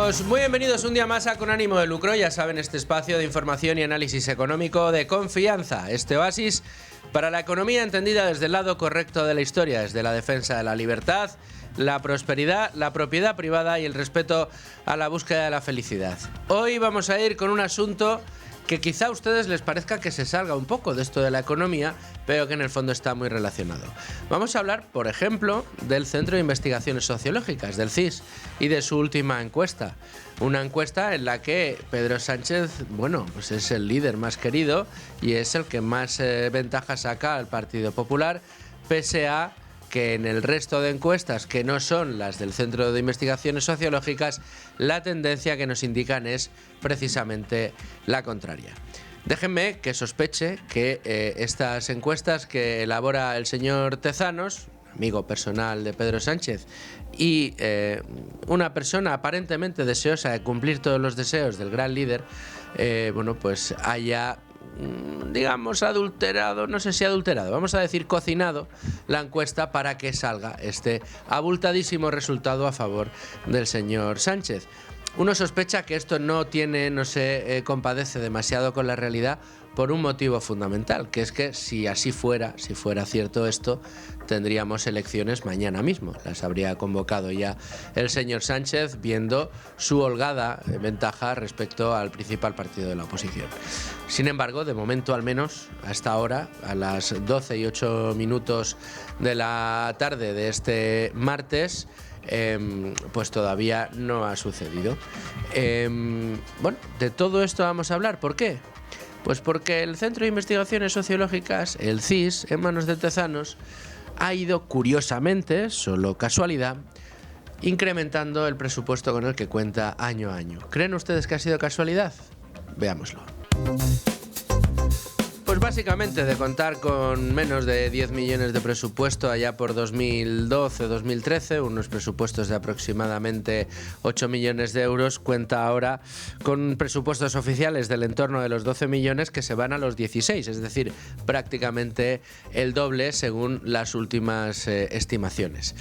amigos, muy bienvenidos un día más a Con Ánimo de Lucro. Ya saben, este espacio de información y análisis económico de confianza, este oasis para la economía entendida desde el lado correcto de la historia, desde la defensa de la libertad, la prosperidad, la propiedad privada y el respeto a la búsqueda de la felicidad. Hoy vamos a ir con un asunto que quizá a ustedes les parezca que se salga un poco de esto de la economía, pero que en el fondo está muy relacionado. Vamos a hablar, por ejemplo, del Centro de Investigaciones Sociológicas, del CIS, y de su última encuesta. Una encuesta en la que Pedro Sánchez, pues es el líder más querido y es el que más ventaja saca al Partido Popular, pese a que en el resto de encuestas, que no son las del Centro de Investigaciones Sociológicas, la tendencia que nos indican es precisamente la contraria. Déjenme que sospeche que estas encuestas que elabora el señor Tezanos, amigo personal de Pedro Sánchez, y una persona aparentemente deseosa de cumplir todos los deseos del gran líder, pues haya, digamos, adulterado, no sé si adulterado, vamos a decir cocinado la encuesta para que salga este abultadísimo resultado a favor del señor Sánchez. Uno sospecha que esto no se compadece demasiado con la realidad por un motivo fundamental, que es que si fuera cierto esto, tendríamos elecciones mañana mismo. Las habría convocado ya el señor Sánchez, viendo su holgada ventaja respecto al principal partido de la oposición. Sin embargo, de momento, al menos hasta ahora, a las 12 y 8 minutos de la tarde de este martes, pues todavía no ha sucedido. De todo esto vamos a hablar. ¿Por qué? Pues porque el Centro de Investigaciones Sociológicas, el CIS, en manos de Tezanos, ha ido curiosamente, solo casualidad, incrementando el presupuesto con el que cuenta año a año. ¿Creen ustedes que ha sido casualidad? Veámoslo. Pues básicamente de contar con menos de 10 millones de presupuesto allá por 2012-2013, unos presupuestos de aproximadamente 8 millones de euros, cuenta ahora con presupuestos oficiales del entorno de los 12 millones que se van a los 16, es decir, prácticamente el doble según las últimas estimaciones.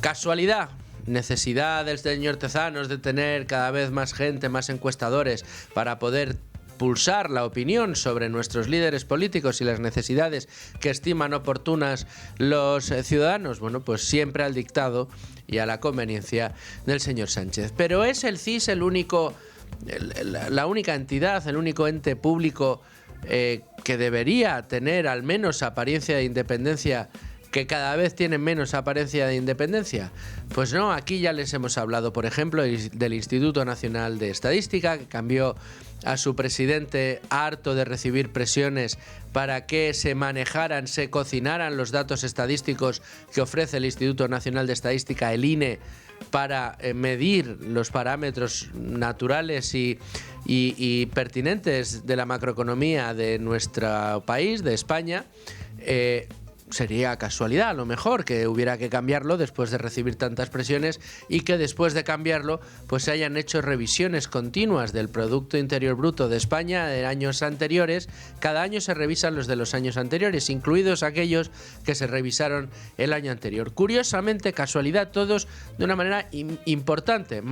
¿Casualidad? ¿Necesidad del señor Tezanos de tener cada vez más gente, más encuestadores para poder pulsar la opinión sobre nuestros líderes políticos y las necesidades que estiman oportunas los ciudadanos? Bueno, pues siempre al dictado y a la conveniencia del señor Sánchez. Pero ¿es el CIS la única entidad, el único ente público que debería tener al menos apariencia de independencia, que cada vez tienen menos apariencia de independencia? Pues no, aquí ya les hemos hablado, por ejemplo, del Instituto Nacional de Estadística, que cambió a su presidente harto de recibir presiones para que se cocinaran los datos estadísticos que ofrece el Instituto Nacional de Estadística, el INE, para medir los parámetros naturales y pertinentes de la macroeconomía de nuestro país, de España. Sería casualidad, a lo mejor, que hubiera que cambiarlo después de recibir tantas presiones y que después de cambiarlo pues se hayan hecho revisiones continuas del Producto Interior Bruto de España de años anteriores. Cada año se revisan los de los años anteriores, incluidos aquellos que se revisaron el año anterior. Curiosamente, casualidad, todos de una manera importante,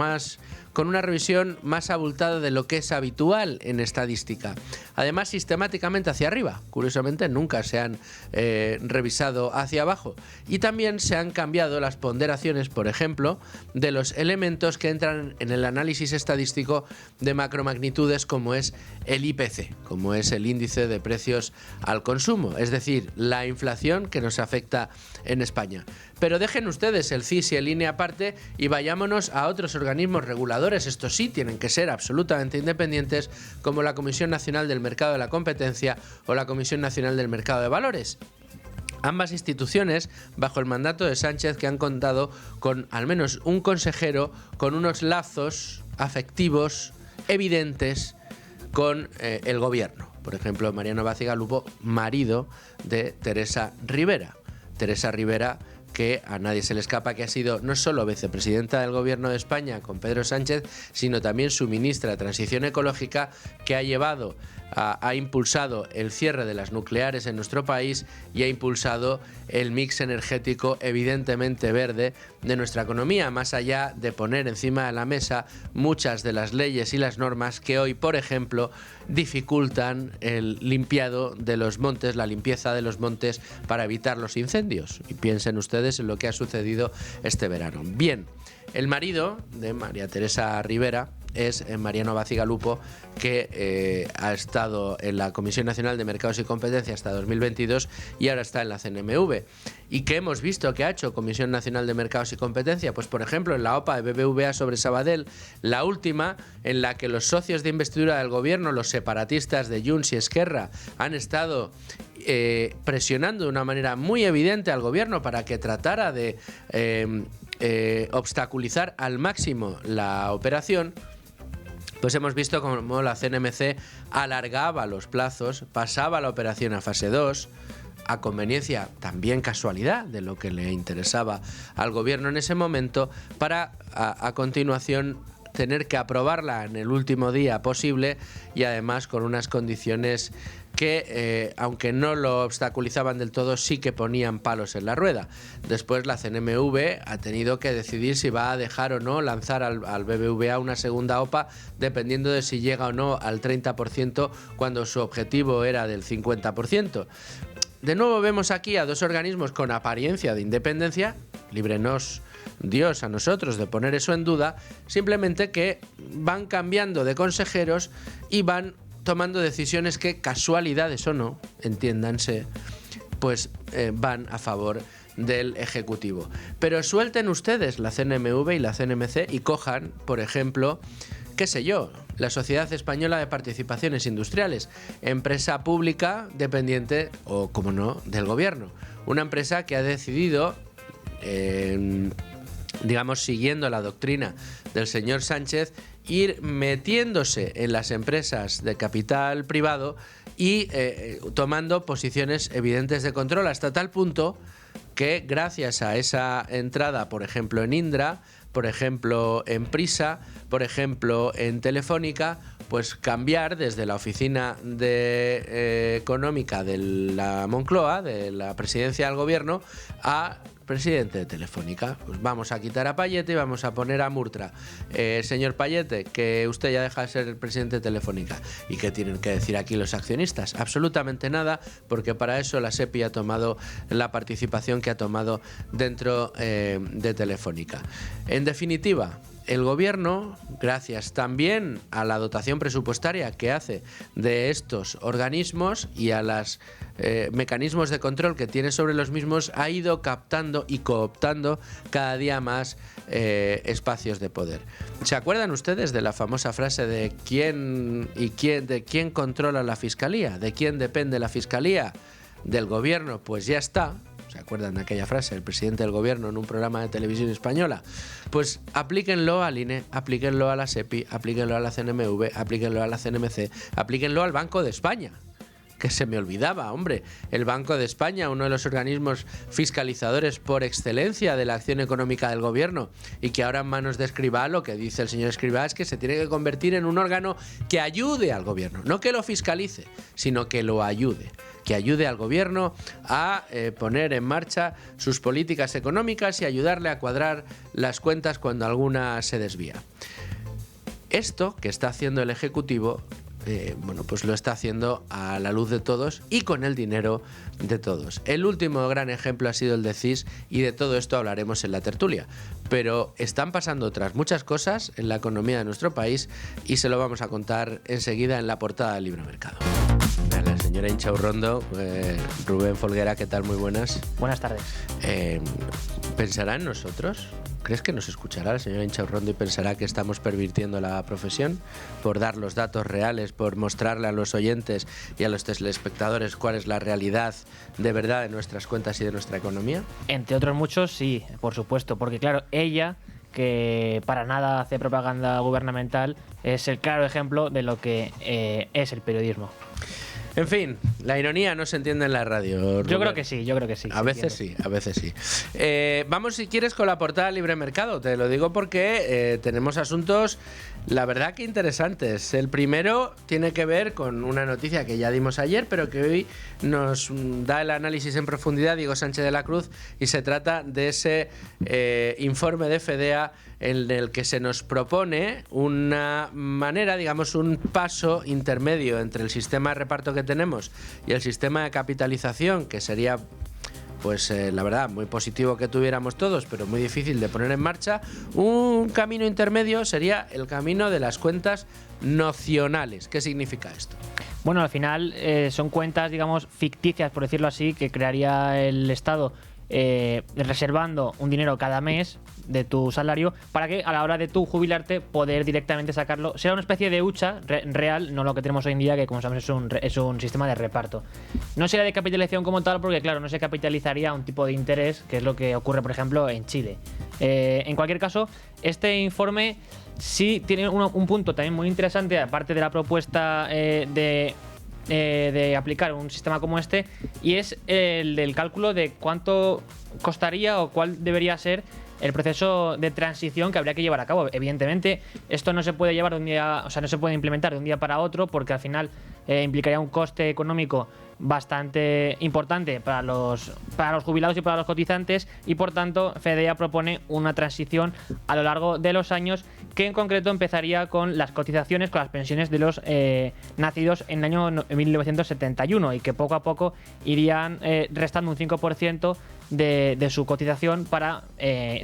con una revisión más abultada de lo que es habitual en estadística. Además, sistemáticamente hacia arriba. Curiosamente, nunca se han revisado hacia abajo. Y también se han cambiado las ponderaciones, por ejemplo, de los elementos que entran en el análisis estadístico de macromagnitudes, como es el IPC, como es el índice de precios al consumo, es decir, la inflación que nos afecta en España. Pero dejen ustedes el CIS y el INE aparte y vayámonos a otros organismos reguladores. Estos sí tienen que ser absolutamente independientes, como la Comisión Nacional del Mercado de la Competencia o la Comisión Nacional del Mercado de Valores. Ambas instituciones, bajo el mandato de Sánchez, que han contado con al menos un consejero con unos lazos afectivos evidentes con el gobierno. Por ejemplo, Mariano Bacigalupo, marido de Teresa Rivera. Teresa Rivera, que a nadie se le escapa que ha sido no solo vicepresidenta del Gobierno de España con Pedro Sánchez, sino también su ministra de Transición Ecológica, que ha llevado ha impulsado el cierre de las nucleares en nuestro país y ha impulsado el mix energético evidentemente verde de nuestra economía, más allá de poner encima de la mesa muchas de las leyes y las normas que hoy, por ejemplo, dificultan el limpiado de los montes, la limpieza de los montes para evitar los incendios. Y piensen ustedes en lo que ha sucedido este verano. Bien, el marido de María Teresa Rivera es Mariano Bacigalupo, que ha estado en la Comisión Nacional de Mercados y Competencia hasta 2022 y ahora está en la CNMV. ¿Y qué hemos visto que ha hecho Comisión Nacional de Mercados y Competencia? Pues, por ejemplo, en la OPA de BBVA sobre Sabadell, la última, en la que los socios de investidura del gobierno, los separatistas de Junts y Esquerra, han estado presionando de una manera muy evidente al gobierno para que tratara de obstaculizar al máximo la operación. Pues hemos visto cómo la CNMC alargaba los plazos, pasaba la operación a fase 2, a conveniencia, también casualidad, de lo que le interesaba al gobierno en ese momento, para a continuación tener que aprobarla en el último día posible y además con unas condiciones que, aunque no lo obstaculizaban del todo, sí que ponían palos en la rueda. Después la CNMV ha tenido que decidir si va a dejar o no lanzar al BBVA una segunda OPA, dependiendo de si llega o no al 30% cuando su objetivo era del 50%. De nuevo vemos aquí a dos organismos con apariencia de independencia, líbrenos Dios a nosotros de poner eso en duda, simplemente que van cambiando de consejeros y van tomando decisiones que, casualidades o no, entiéndanse, pues van a favor del Ejecutivo. Pero suelten ustedes la CNMV y la CNMC y cojan, por ejemplo, qué sé yo, la Sociedad Española de Participaciones Industriales, empresa pública dependiente, o como no, del gobierno. Una empresa que ha decidido, digamos, siguiendo la doctrina del señor Sánchez, ir metiéndose en las empresas de capital privado y tomando posiciones evidentes de control, hasta tal punto que gracias a esa entrada, por ejemplo, en Indra, por ejemplo, en Prisa, por ejemplo, en Telefónica, pues cambiar desde la oficina económica de la Moncloa, de la presidencia del gobierno, a presidente de Telefónica. Pues vamos a quitar a Payete y vamos a poner a Murtra. Señor Payete, que usted ya deja de ser el presidente de Telefónica. ¿Y qué tienen que decir aquí los accionistas? Absolutamente nada, porque para eso la SEPI ha tomado la participación que ha tomado dentro de Telefónica. En definitiva, el gobierno, gracias también a la dotación presupuestaria que hace de estos organismos y a los mecanismos de control que tiene sobre los mismos, ha ido captando y cooptando cada día más espacios de poder. ¿Se acuerdan ustedes de la famosa frase de de quién controla la fiscalía? ¿De quién depende la fiscalía? ¿Del gobierno? Pues ya está. ¿Se acuerdan de aquella frase del presidente del gobierno en un programa de televisión española? Pues aplíquenlo al INE, aplíquenlo a la SEPI, aplíquenlo a la CNMV, aplíquenlo a la CNMC, aplíquenlo al Banco de España. Que se me olvidaba, hombre, el Banco de España, uno de los organismos fiscalizadores por excelencia de la acción económica del gobierno, y que ahora en manos de Escrivá, lo que dice el señor Escrivá es que se tiene que convertir en un órgano que ayude al gobierno, no que lo fiscalice, sino que lo ayude, que ayude al gobierno a poner en marcha sus políticas económicas y ayudarle a cuadrar las cuentas cuando alguna se desvía. Esto que está haciendo el Ejecutivo, bueno, pues lo está haciendo a la luz de todos y con el dinero de todos. El último gran ejemplo ha sido el de CIS, y de todo esto hablaremos en la tertulia. Pero están pasando otras muchas cosas en la economía de nuestro país y se lo vamos a contar enseguida en la portada del Libro Mercado. La señora Inchaurrondo, Rubén Folguera, ¿qué tal? Muy buenas. Buenas tardes. ¿Pensará en nosotros? ¿Crees que nos escuchará la señora Inchaurrondo y pensará que estamos pervirtiendo la profesión por dar los datos reales, por mostrarle a los oyentes y a los telespectadores cuál es la realidad de verdad de nuestras cuentas y de nuestra economía? Entre otros muchos, sí, por supuesto, porque claro, ella, que para nada hace propaganda gubernamental, es el claro ejemplo de lo que es el periodismo. En fin, la ironía no se entiende en la radio. Rubén. Yo creo que sí. A veces sí. Vamos, si quieres, con la portada Libre Mercado. Te lo digo porque tenemos asuntos, la verdad, que interesantes. El primero tiene que ver con una noticia que ya dimos ayer, pero que hoy nos da el análisis en profundidad Diego Sánchez de la Cruz, y se trata de ese informe de Fedea en el que se nos propone una manera, digamos, un paso intermedio entre el sistema de reparto que tenemos y el sistema de capitalización, que sería, pues la verdad, muy positivo que tuviéramos todos, pero muy difícil de poner en marcha. Un camino intermedio sería el camino de las cuentas nocionales. ¿Qué significa esto? Bueno, al final son cuentas, digamos, ficticias, por decirlo así, que crearía el Estado reservando un dinero cada mes de tu salario para que a la hora de tú jubilarte poder directamente sacarlo. Será una especie de hucha real, no lo que tenemos hoy en día, que como sabemos es un sistema de reparto. No será de capitalización como tal, porque claro, no se capitalizaría un tipo de interés, que es lo que ocurre, por ejemplo, en Chile. En cualquier caso, este informe sí tiene un punto también muy interesante, aparte de la propuesta de aplicar un sistema como este, y es el del cálculo de cuánto costaría o cuál debería ser el proceso de transición que habría que llevar a cabo. Evidentemente, esto no se puede llevar de un día, o sea, no se puede implementar de un día para otro, porque al final implicaría un coste económico bastante importante para los jubilados y para los cotizantes, y por tanto Fedea propone una transición a lo largo de los años, que en concreto empezaría con las cotizaciones, con las pensiones de los nacidos en el año 1971, y que poco a poco irían restando un 5% de su cotización para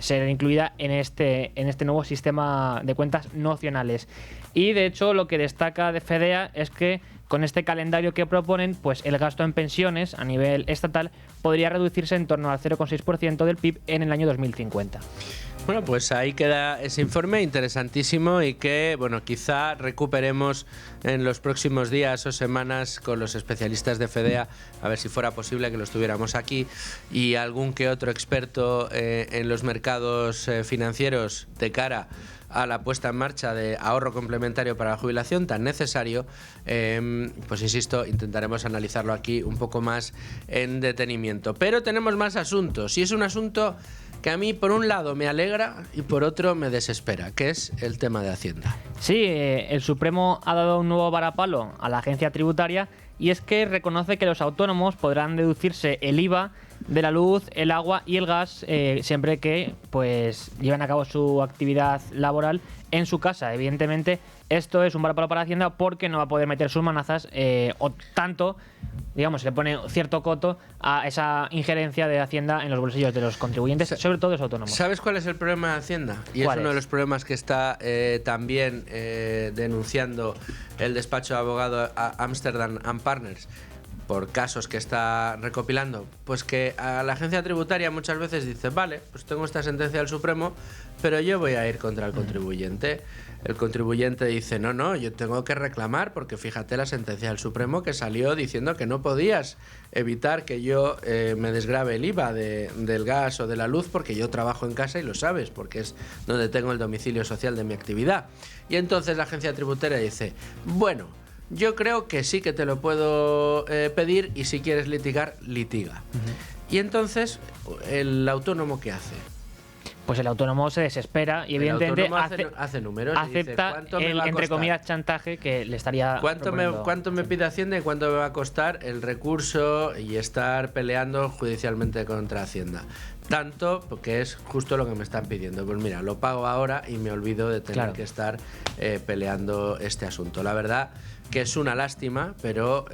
ser incluida en este nuevo sistema de cuentas nocionales. Y de hecho, lo que destaca de Fedea es que con este calendario que proponen, pues el gasto en pensiones a nivel estatal podría reducirse en torno al 0,6% del PIB en el año 2050. Bueno, pues ahí queda ese informe interesantísimo, y que, bueno, quizá recuperemos en los próximos días o semanas con los especialistas de Fedea, a ver si fuera posible que los tuviéramos aquí, y algún que otro experto en los mercados financieros de cara a la puesta en marcha de ahorro complementario para la jubilación tan necesario. Pues insisto, intentaremos analizarlo aquí un poco más en detenimiento. Pero tenemos más asuntos, y es un asunto que a mí, por un lado, me alegra y por otro me desespera, que es el tema de Hacienda. Sí, el Supremo ha dado un nuevo varapalo a la agencia tributaria, y es que reconoce que los autónomos podrán deducirse el IVA de la luz, el agua y el gas siempre que pues lleven a cabo su actividad laboral en su casa. Evidentemente, esto es un varapalo para Hacienda, porque no va a poder meter sus manazas o tanto, digamos, se le pone cierto coto a esa injerencia de Hacienda en los bolsillos de los contribuyentes, sobre todo los autónomos. ¿Sabes cuál es el problema de Hacienda? Y es uno de los problemas que está también denunciando el despacho de abogado Amsterdam & Partners por casos que está recopilando. Pues que a la agencia tributaria muchas veces dice: vale, pues tengo esta sentencia del Supremo, pero yo voy a ir contra el contribuyente. El contribuyente dice: no, yo tengo que reclamar, porque fíjate la sentencia del Supremo que salió diciendo que no podías evitar que yo me desgrave el IVA del gas o de la luz, porque yo trabajo en casa y lo sabes, porque es donde tengo el domicilio social de mi actividad. Y entonces la agencia tributaria dice: bueno, yo creo que sí que te lo puedo pedir, y si quieres litigar, litiga. Y entonces, ¿el autónomo qué hace? Pues el autónomo se desespera y evidentemente hace números, acepta y dice, el, entre comillas, chantaje que le estaría ¿Cuánto me pide Hacienda y cuánto me va a costar el recurso y estar peleando judicialmente contra Hacienda? Tanto, porque es justo lo que me están pidiendo. Pues mira, lo pago ahora y me olvido de tener que estar peleando este asunto. La verdad que es una lástima, pero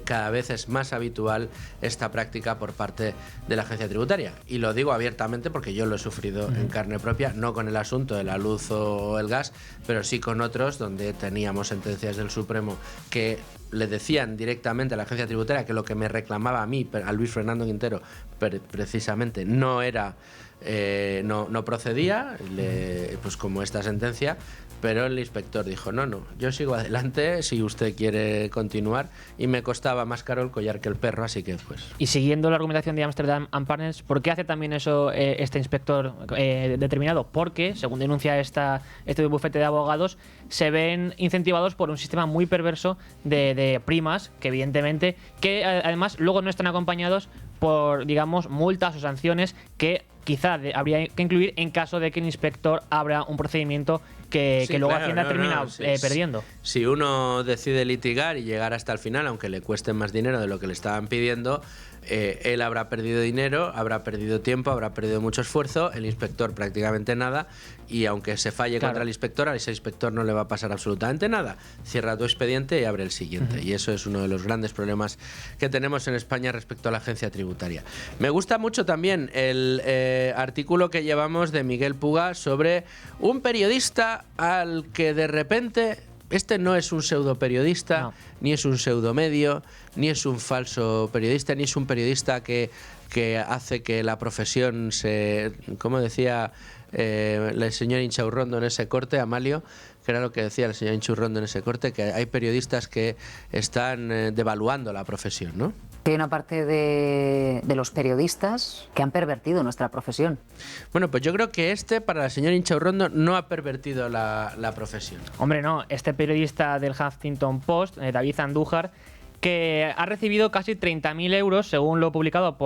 cada vez es más habitual esta práctica por parte de la agencia tributaria. Y lo digo abiertamente porque yo lo he sufrido en carne propia, no con el asunto de la luz o el gas, pero sí con otros donde teníamos sentencias del Supremo que le decían directamente a la agencia tributaria que lo que me reclamaba a mí, a Luis Fernando Quintero, precisamente no era no procedía, pues como esta sentencia, pero el inspector dijo, no, yo sigo adelante si usted quiere continuar, y me costaba más caro el collar que el perro, así que pues... Y siguiendo la argumentación de Amsterdam Partners, ¿por qué hace también eso este inspector determinado? Porque, según denuncia este bufete de abogados, se ven incentivados por un sistema muy perverso de primas, que evidentemente, que además luego no están acompañados por, digamos, multas o sanciones que quizá habría que incluir en caso de que el inspector abra un procedimiento que luego claro, Hacienda termina perdiendo. Si uno decide litigar y llegar hasta el final, aunque le cueste más dinero de lo que le estaban pidiendo, él habrá perdido dinero, habrá perdido tiempo, habrá perdido mucho esfuerzo, el inspector prácticamente nada, y aunque se falle contra el inspector, a ese inspector no le va a pasar absolutamente nada. Cierra tu expediente y abre el siguiente. Y eso es uno de los grandes problemas que tenemos en España respecto a la agencia tributaria. Me gusta mucho también el artículo que llevamos de Miguel Puga sobre un periodista al que de repente... Este no es un pseudo periodista, ni es un pseudo medio, ni es un falso periodista, ni es un periodista que hace que la profesión se... Como decía el señor Inchaurrondo en ese corte, Amalio, que era lo que decía el señor Inchaurrondo en ese corte, que hay periodistas que están devaluando la profesión, ¿no? Hay una parte de los periodistas que han pervertido nuestra profesión. Bueno, pues yo creo que para la señora Inchaurrondo no ha pervertido la profesión. Hombre, no. Este periodista del Huffington Post, David Andújar, que ha recibido casi 30.000 euros, según lo publicado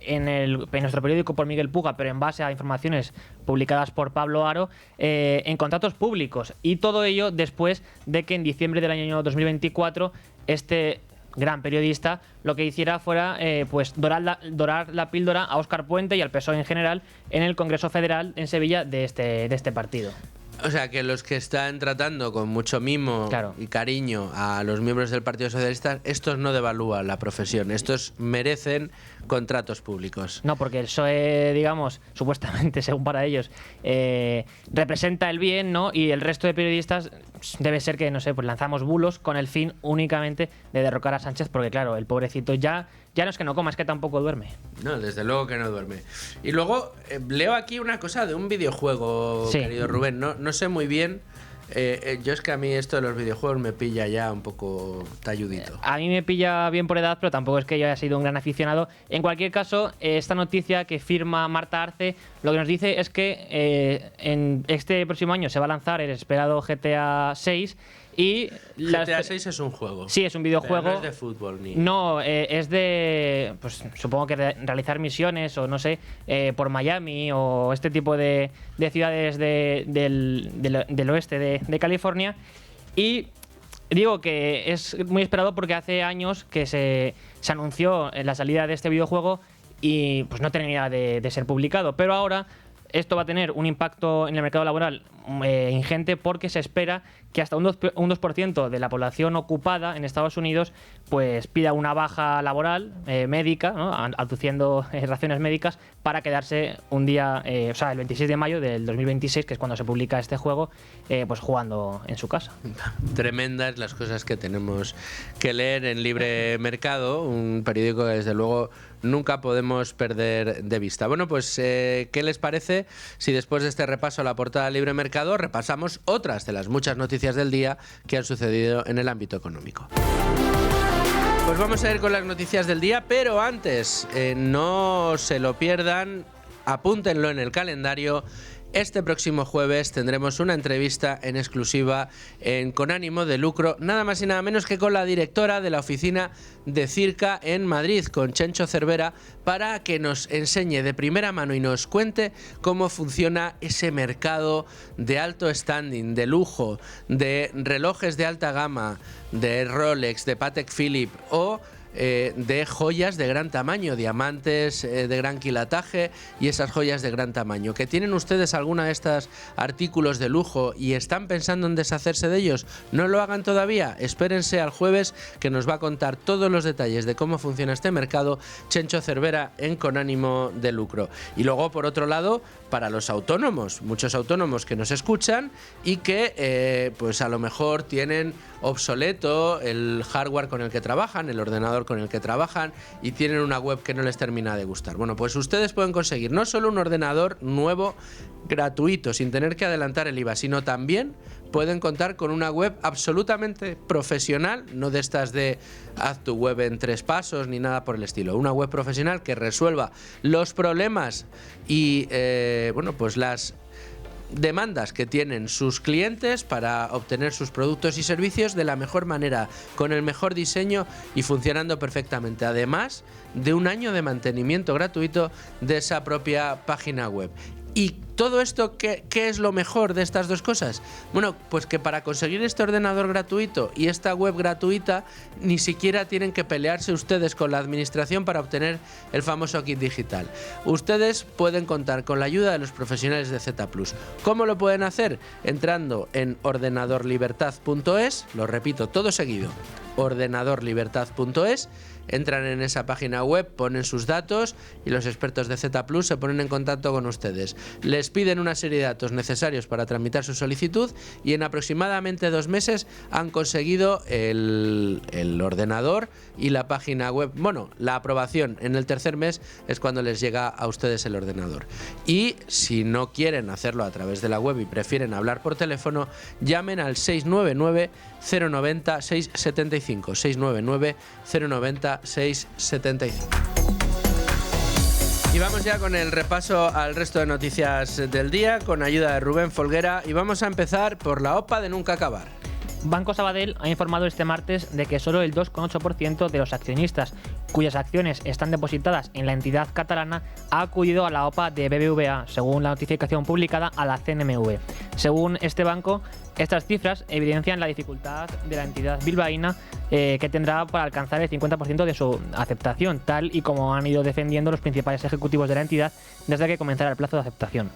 en nuestro periódico por Miguel Puga, pero en base a informaciones publicadas por Pablo Haro, en contratos públicos. Y todo ello después de que en diciembre del año 2024 este gran periodista lo que hiciera fuera pues dorar la píldora a Óscar Puente y al PSOE en general en el Congreso Federal en Sevilla de este partido. O sea, que los que están tratando con mucho mimo y cariño a los miembros del Partido Socialista, estos no devalúan la profesión, estos merecen contratos públicos. No, porque el PSOE, digamos, supuestamente, según para ellos, representa el bien, ¿no? Y el resto de periodistas debe ser que, no sé, pues lanzamos bulos con el fin únicamente de derrocar a Sánchez, porque claro, el pobrecito ya no es que no coma, es que tampoco duerme. No, desde luego que no duerme. Y luego leo aquí una cosa de un videojuego, querido Rubén. No sé muy bien. Yo es que a mí esto de los videojuegos me pilla ya un poco talludito. A mí me pilla bien por edad, pero tampoco es que yo haya sido un gran aficionado. En cualquier caso, esta noticia que firma Marta Arce lo que nos dice es que en este próximo año se va a lanzar el esperado GTA 6. Y GTA 6 es un juego. Sí, es un videojuego. Pero no es de fútbol ni... No, es de, pues supongo que realizar misiones o no sé, por Miami o este tipo de ciudades del oeste de California. Y digo que es muy esperado porque hace años que se anunció la salida de este videojuego y pues no tenía de ser publicado. Pero ahora esto va a tener un impacto en el mercado laboral ingente, porque se espera que hasta un 2% de la población ocupada en Estados Unidos pues pida una baja laboral médica, ¿no? Aduciendo razones médicas para quedarse un día, o sea, el 26 de mayo del 2026, que es cuando se publica este juego, pues jugando en su casa. Tremendas las cosas que tenemos que leer en Libre Mercado, un periódico que desde luego nunca podemos perder de vista. Bueno, pues ¿qué les parece si después de este repaso a la portada de Libre Mercado repasamos otras de las muchas noticias del día que han sucedido en el ámbito económico? Pues vamos a ir con las noticias del día, pero antes, no se lo pierdan, apúntenlo en el calendario. Este próximo jueves tendremos una entrevista en exclusiva Con ánimo de lucro, nada más y nada menos que con la directora de la oficina de Circa en Madrid, con Chencho Cervera, para que nos enseñe de primera mano y nos cuente cómo funciona ese mercado de alto standing, de lujo, de relojes de alta gama, de Rolex, de Patek Philippe o de joyas de gran tamaño, diamantes de gran quilataje y esas joyas de gran tamaño. ¿Que tienen ustedes alguna de estos artículos de lujo y están pensando en deshacerse de ellos? No lo hagan todavía, espérense al jueves, que nos va a contar todos los detalles de cómo funciona este mercado Chencho Cervera en Con ánimo de lucro. Y luego, por otro lado, para los autónomos, muchos autónomos que nos escuchan y que pues a lo mejor tienen obsoleto el hardware con el que trabajan, el ordenador ordenador con el que trabajan y tienen una web que no les termina de gustar. Bueno, pues ustedes pueden conseguir no solo un ordenador nuevo gratuito sin tener que adelantar el IVA, sino también pueden contar con una web absolutamente profesional, no de estas de haz tu web en 3 pasos ni nada por el estilo. Una web profesional que resuelva los problemas y bueno, pues las demandas que tienen sus clientes para obtener sus productos y servicios de la mejor manera, con el mejor diseño y funcionando perfectamente. Además de un año de mantenimiento gratuito de esa propia página web. ¿Y todo esto qué es lo mejor de estas dos cosas? Bueno, pues que para conseguir este ordenador gratuito y esta web gratuita ni siquiera tienen que pelearse ustedes con la administración para obtener el famoso kit digital. Ustedes pueden contar con la ayuda de los profesionales de Z+. ¿Cómo lo pueden hacer? Entrando en ordenadorlibertad.es, lo repito todo seguido, ordenadorlibertad.es. Entran en esa página web, ponen sus datos y los expertos de Z+ se ponen en contacto con ustedes. Les piden una serie de datos necesarios para tramitar su solicitud y en aproximadamente 2 meses han conseguido el ordenador y la página web. Bueno, la aprobación en el 3er mes es cuando les llega a ustedes el ordenador. Y si no quieren hacerlo a través de la web y prefieren hablar por teléfono, llamen al 699 090 675 699 090 675. Y vamos ya con el repaso al resto de noticias del día con ayuda de Rubén Folguera y vamos a empezar por la OPA de nunca acabar. Banco Sabadell ha informado este martes de que solo el 2,8% de los accionistas cuyas acciones están depositadas en la entidad catalana ha acudido a la OPA de BBVA, según la notificación publicada a la CNMV. Según este banco, estas cifras evidencian la dificultad de la entidad bilbaína que tendrá para alcanzar el 50% de su aceptación, tal y como han ido defendiendo los principales ejecutivos de la entidad desde que comenzara el plazo de aceptación.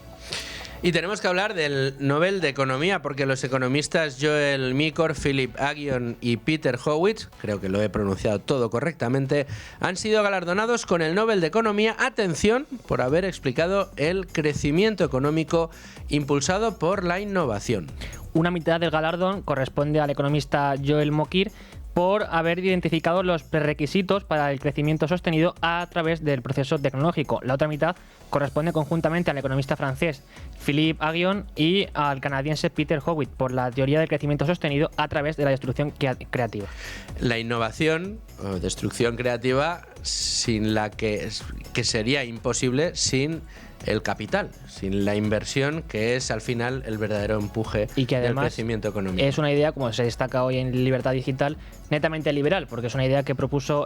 Y tenemos que hablar del Nobel de Economía, porque los economistas Joel Mikor, Philip Aghion y Peter Howitz, creo que lo he pronunciado todo correctamente, han sido galardonados con el Nobel de Economía, atención, por haber explicado el crecimiento económico impulsado por la innovación. Una mitad del galardón corresponde al economista Joel Mikor por haber identificado los prerequisitos para el crecimiento sostenido a través del proceso tecnológico. La otra mitad corresponde conjuntamente al economista francés Philippe Aghion y al canadiense Peter Howitz por la teoría del crecimiento sostenido a través de la destrucción creativa. La innovación o destrucción creativa sin la que sería imposible sin el capital, sin la inversión, que es al final el verdadero empuje y que además del crecimiento económico. Es una idea, como se destaca hoy en Libertad Digital, netamente liberal, porque es una idea que propuso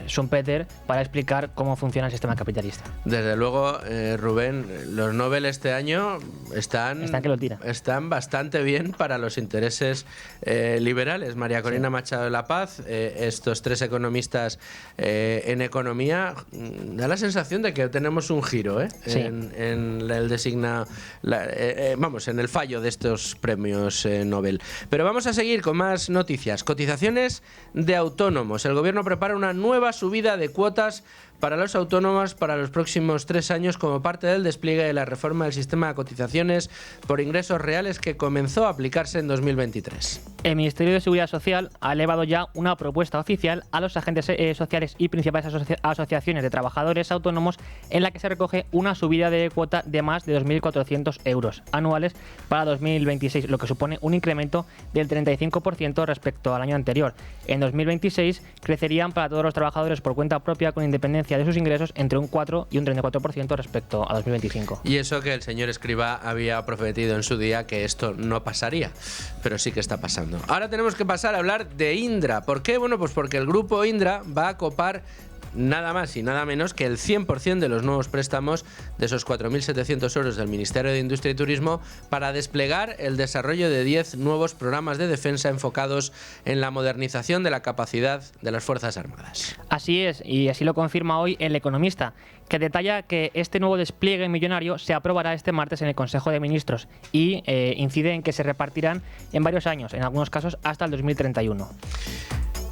Schumpeter para explicar cómo funciona el sistema capitalista. Desde luego, Rubén, los Nobel este año están que lo tira. Están bastante bien para los intereses liberales. María Corina Machado de la Paz, estos 3 economistas en economía, da la sensación de que tenemos un giro en el designa, en el fallo de estos premios Nobel. Pero vamos a seguir con más noticias. Cotizaciones de autónomos. El gobierno prepara una nueva subida de cuotas para los autónomos para los próximos 3 años como parte del despliegue de la reforma del sistema de cotizaciones por ingresos reales que comenzó a aplicarse en 2023. El Ministerio de Seguridad Social ha elevado ya una propuesta oficial a los agentes sociales y principales asociaciones de trabajadores autónomos en la que se recoge una subida de cuota de más de 2.400 euros anuales para 2026, lo que supone un incremento del 35% respecto al año anterior. En 2026 crecerían para todos los trabajadores por cuenta propia con independencia de sus ingresos entre un 4 y un 34% respecto a 2025. Y eso que el señor Escrivá había profetido en su día que esto no pasaría, pero sí que está pasando. Ahora tenemos que pasar a hablar de Indra. ¿Por qué? Bueno, pues porque el grupo Indra va a copar nada más y nada menos que el 100% de los nuevos préstamos de esos 4.700 euros del Ministerio de Industria y Turismo para desplegar el desarrollo de 10 nuevos programas de defensa enfocados en la modernización de la capacidad de las Fuerzas Armadas. Así es, y así lo confirma hoy El Economista, que detalla que este nuevo despliegue millonario se aprobará este martes en el Consejo de Ministros y incide en que se repartirán en varios años, en algunos casos hasta el 2031.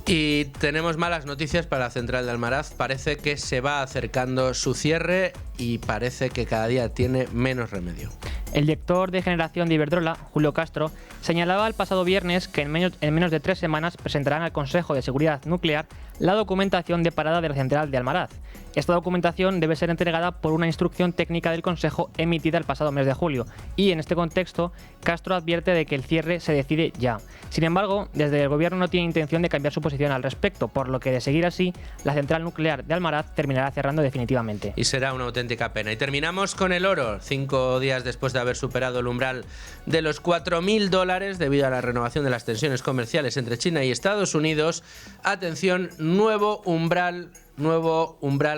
Y tenemos malas noticias para la central de Almaraz. Parece que se va acercando su cierre y parece que cada día tiene menos remedio. El director de generación de Iberdrola, Julio Castro, señalaba el pasado viernes que en menos de 3 semanas presentarán al Consejo de Seguridad Nuclear la documentación de parada de la central de Almaraz. Esta documentación debe ser entregada por una instrucción técnica del Consejo emitida el pasado mes de julio y, en este contexto, Castro advierte de que el cierre se decide ya. Sin embargo, desde el Gobierno no tiene intención de cambiar su posición al respecto, por lo que, de seguir así, la central nuclear de Almaraz terminará cerrando definitivamente. Y será una auténtica pena. Y terminamos con el oro, 5 días después de haber superado el umbral de los $4.000 debido a la renovación de las tensiones comerciales entre China y Estados Unidos. Atención, nuevo umbral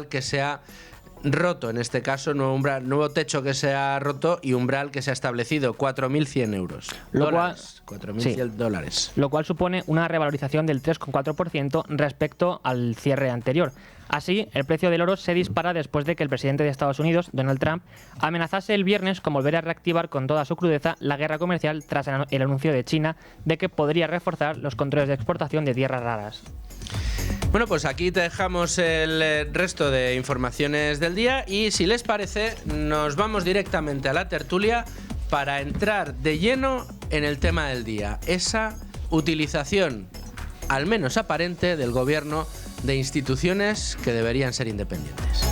que se ha roto, en este caso, nuevo techo que se ha roto y umbral que se ha establecido, 4.100 euros. Dólares, 4.100 dólares. Lo cual supone una revalorización del 3,4% respecto al cierre anterior. Así, el precio del oro se dispara después de que el presidente de Estados Unidos, Donald Trump, amenazase el viernes con volver a reactivar con toda su crudeza la guerra comercial tras el anuncio de China de que podría reforzar los controles de exportación de tierras raras. Bueno, pues aquí te dejamos el resto de informaciones del día y, si les parece, nos vamos directamente a la tertulia para entrar de lleno en el tema del día, esa utilización, al menos aparente, del gobierno de instituciones que deberían ser independientes.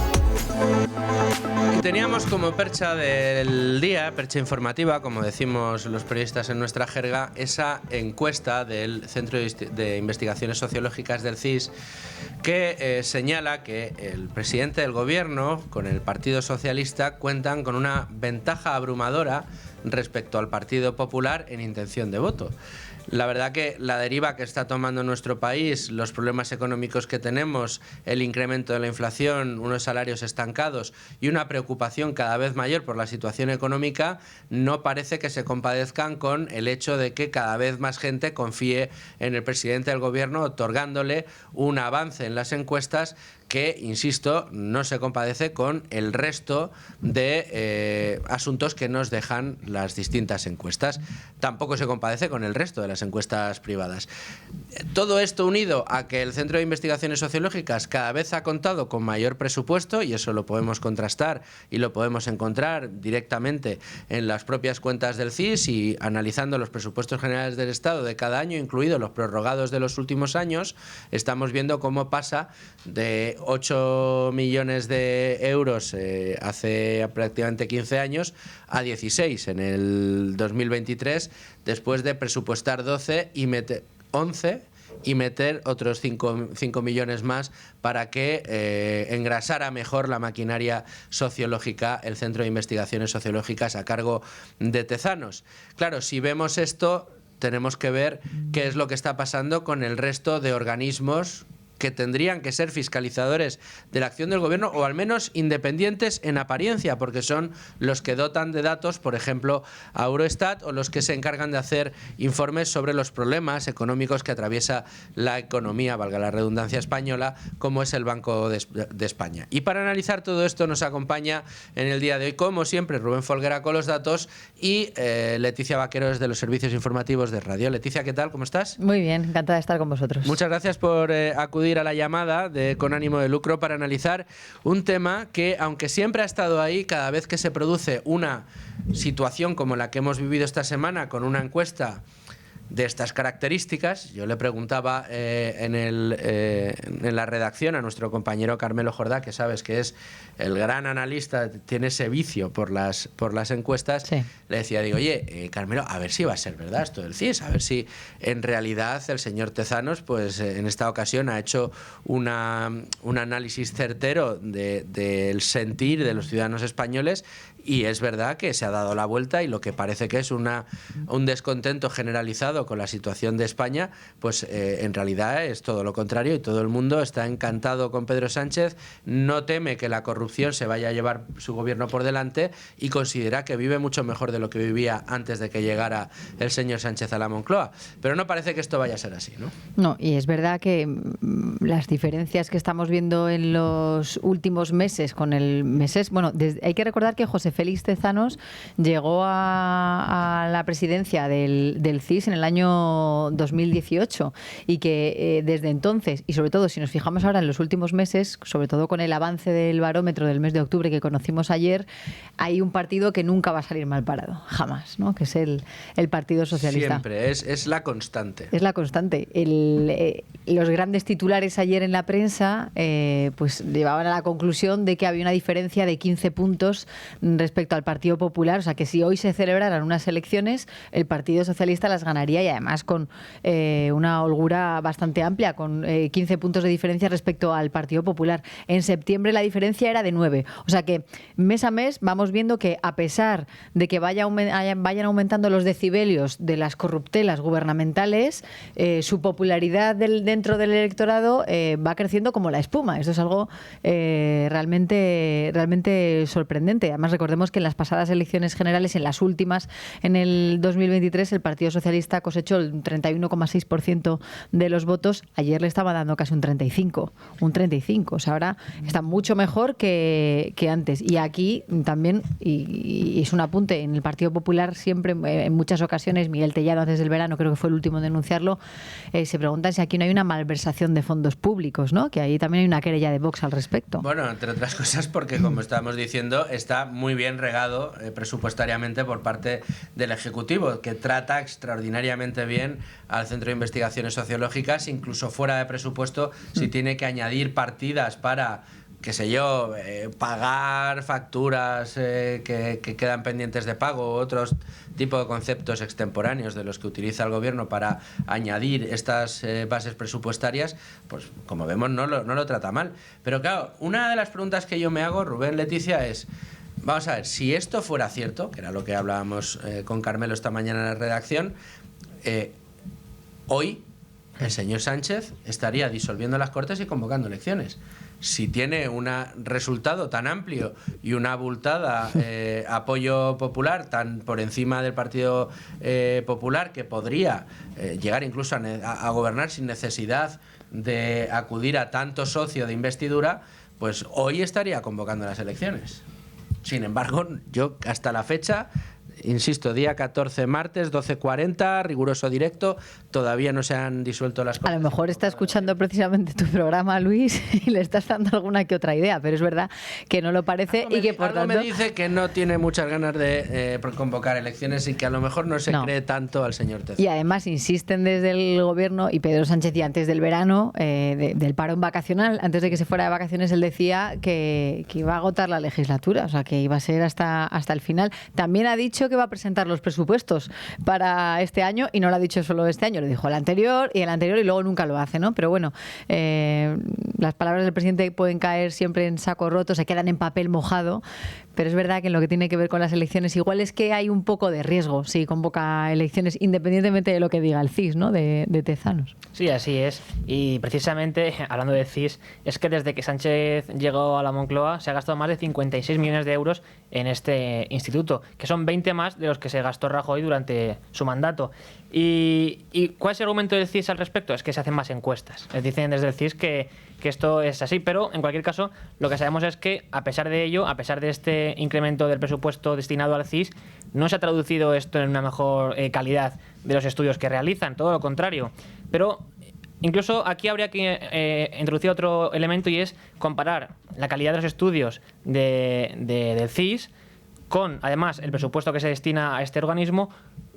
Y teníamos como percha del día, percha informativa, como decimos los periodistas en nuestra jerga, esa encuesta del Centro de Investigaciones Sociológicas del CIS que señala que el presidente del gobierno con el Partido Socialista cuentan con una ventaja abrumadora respecto al Partido Popular en intención de voto. La verdad que la deriva que está tomando nuestro país, los problemas económicos que tenemos, el incremento de la inflación, unos salarios estancados y una preocupación cada vez mayor por la situación económica, no parece que se compadezcan con el hecho de que cada vez más gente confíe en el presidente del gobierno, otorgándole un avance en las encuestas que, insisto, no se compadece con el resto de asuntos que nos dejan las distintas encuestas. Tampoco se compadece con el resto de las encuestas privadas. Todo esto unido a que el Centro de Investigaciones Sociológicas cada vez ha contado con mayor presupuesto, y eso lo podemos contrastar y lo podemos encontrar directamente en las propias cuentas del CIS y analizando los presupuestos generales del Estado de cada año, incluidos los prorrogados de los últimos años, estamos viendo cómo pasa de 8 millones de euros hace prácticamente 15 años a 16 en el 2023, después de presupuestar 11 y meter otros 5 millones más para que engrasara mejor la maquinaria sociológica, el Centro de Investigaciones Sociológicas a cargo de Tezanos. Claro, si vemos esto, tenemos que ver qué es lo que está pasando con el resto de organismos que tendrían que ser fiscalizadores de la acción del gobierno, o al menos independientes en apariencia, porque son los que dotan de datos, por ejemplo, a Eurostat, o los que se encargan de hacer informes sobre los problemas económicos que atraviesa la economía, valga la redundancia, española, como es el Banco de España. Y para analizar todo esto nos acompaña en el día de hoy, como siempre, Rubén Folguera con los datos y Leticia Vaquero desde los servicios informativos de radio. Leticia, ¿qué tal? ¿Cómo estás? Muy bien, encantada de estar con vosotros. Muchas gracias por acudir a la llamada con ánimo de lucro para analizar un tema que, aunque siempre ha estado ahí, cada vez que se produce una situación como la que hemos vivido esta semana con una encuesta de estas características, yo le preguntaba en la redacción a nuestro compañero Carmelo Jordá, que sabes que es el gran analista, tiene ese vicio por las encuestas, sí. Le decía, oye, Carmelo, a ver si va a ser verdad esto del CIS, a ver si en realidad el señor Tezanos, pues en esta ocasión ha hecho un análisis certero del sentir de los ciudadanos españoles, y es verdad que se ha dado la vuelta y lo que parece que es un descontento generalizado con la situación de España, pues en realidad es todo lo contrario, y todo el mundo está encantado con Pedro Sánchez, no teme que la corrupción se vaya a llevar su gobierno por delante y considera que vive mucho mejor de lo que vivía antes de que llegara el señor Sánchez a la Moncloa. Pero no parece que esto vaya a ser así, ¿no? No, y es verdad que las diferencias que estamos viendo en los últimos meses con el MESES, bueno, hay que recordar que José Félix Tezanos llegó a la presidencia del CIS en el año 2018 y que desde entonces, y sobre todo si nos fijamos ahora en los últimos meses, sobre todo con el avance del barómetro del mes de octubre que conocimos ayer, hay un partido que nunca va a salir mal parado, jamás, ¿no? Que es el Partido Socialista. Siempre, es la constante. Es la constante. Los grandes titulares ayer en la prensa pues llevaban a la conclusión de que había una diferencia de 15 puntos respecto al Partido Popular, o sea que si hoy se celebraran unas elecciones, el Partido Socialista las ganaría y además con una holgura bastante amplia, con 15 puntos de diferencia respecto al Partido Popular. En septiembre la diferencia era de 9, o sea que mes a mes vamos viendo que a pesar de que vayan aumentando los decibelios de las corruptelas gubernamentales, su popularidad dentro del electorado va creciendo como la espuma. Esto es algo realmente sorprendente. Además, recordemos que en las pasadas elecciones generales, en las últimas, en el 2023, el Partido Socialista cosechó el 31,6% de los votos. Ayer le estaba dando casi un 35. O sea, ahora está mucho mejor que antes. Y aquí también, y es un apunte, en el Partido Popular siempre, en muchas ocasiones, Miguel Tellado antes del verano, creo que fue el último en denunciarlo, se preguntan si aquí no hay una malversación de fondos públicos, ¿no? Que ahí también hay una querella de Vox al respecto. Bueno, entre otras cosas porque, como estábamos diciendo, está muy bien regado presupuestariamente por parte del Ejecutivo, que trata extraordinariamente bien al Centro de Investigaciones Sociológicas, incluso fuera de presupuesto, si tiene que añadir partidas para, qué sé yo, pagar facturas que quedan pendientes de pago, otros tipos de conceptos extemporáneos de los que utiliza el gobierno para añadir estas bases presupuestarias, pues como vemos no lo trata mal. Pero claro, una de las preguntas que yo me hago, Rubén, Leticia, es, vamos a ver, si esto fuera cierto, que era lo que hablábamos con Carmelo esta mañana en la redacción, hoy el señor Sánchez estaría disolviendo las Cortes y convocando elecciones. Si tiene un resultado tan amplio y una abultada apoyo popular tan por encima del Partido Popular, que podría llegar incluso a gobernar sin necesidad de acudir a tanto socio de investidura, pues hoy estaría convocando las elecciones. Sin embargo, yo hasta la fecha, insisto, día 14 martes, 12:40, riguroso directo, todavía no se han disuelto las cosas. A lo mejor está escuchando precisamente tu programa, Luis, y le estás dando alguna que otra idea, pero es verdad que no lo parece y que por tanto... me dice que no tiene muchas ganas de convocar elecciones y que a lo mejor no se cree tanto al señor Tezano. Y además insisten desde el gobierno, y Pedro Sánchez ya antes del verano, del parón vacacional, antes de que se fuera de vacaciones, él decía que iba a agotar la legislatura, o sea, que iba a ser hasta el final. También ha dicho que va a presentar los presupuestos para este año, y no lo ha dicho solo este año, lo dijo el anterior y luego nunca lo hace, ¿no? Pero bueno, las palabras del presidente pueden caer siempre en saco roto, se quedan en papel mojado, pero es verdad que en lo que tiene que ver con las elecciones, igual es que hay un poco de riesgo si convoca elecciones, independientemente de lo que diga el CIS, ¿no? De Tezanos. Sí, así es. Y precisamente, hablando de CIS, es que desde que Sánchez llegó a la Moncloa se ha gastado más de 56 millones de euros en este instituto, que son 20 más de los que se gastó Rajoy durante su mandato. ¿Y cuál es el argumento del CIS al respecto? Es que se hacen más encuestas. Les dicen desde el CIS que esto es así, pero en cualquier caso lo que sabemos es que a pesar de ello, a pesar de este incremento del presupuesto destinado al CIS, no se ha traducido esto en una mejor calidad de los estudios que realizan, todo lo contrario. Pero incluso aquí habría que introducir otro elemento, y es comparar la calidad de los estudios del CIS con, además, el presupuesto que se destina a este organismo,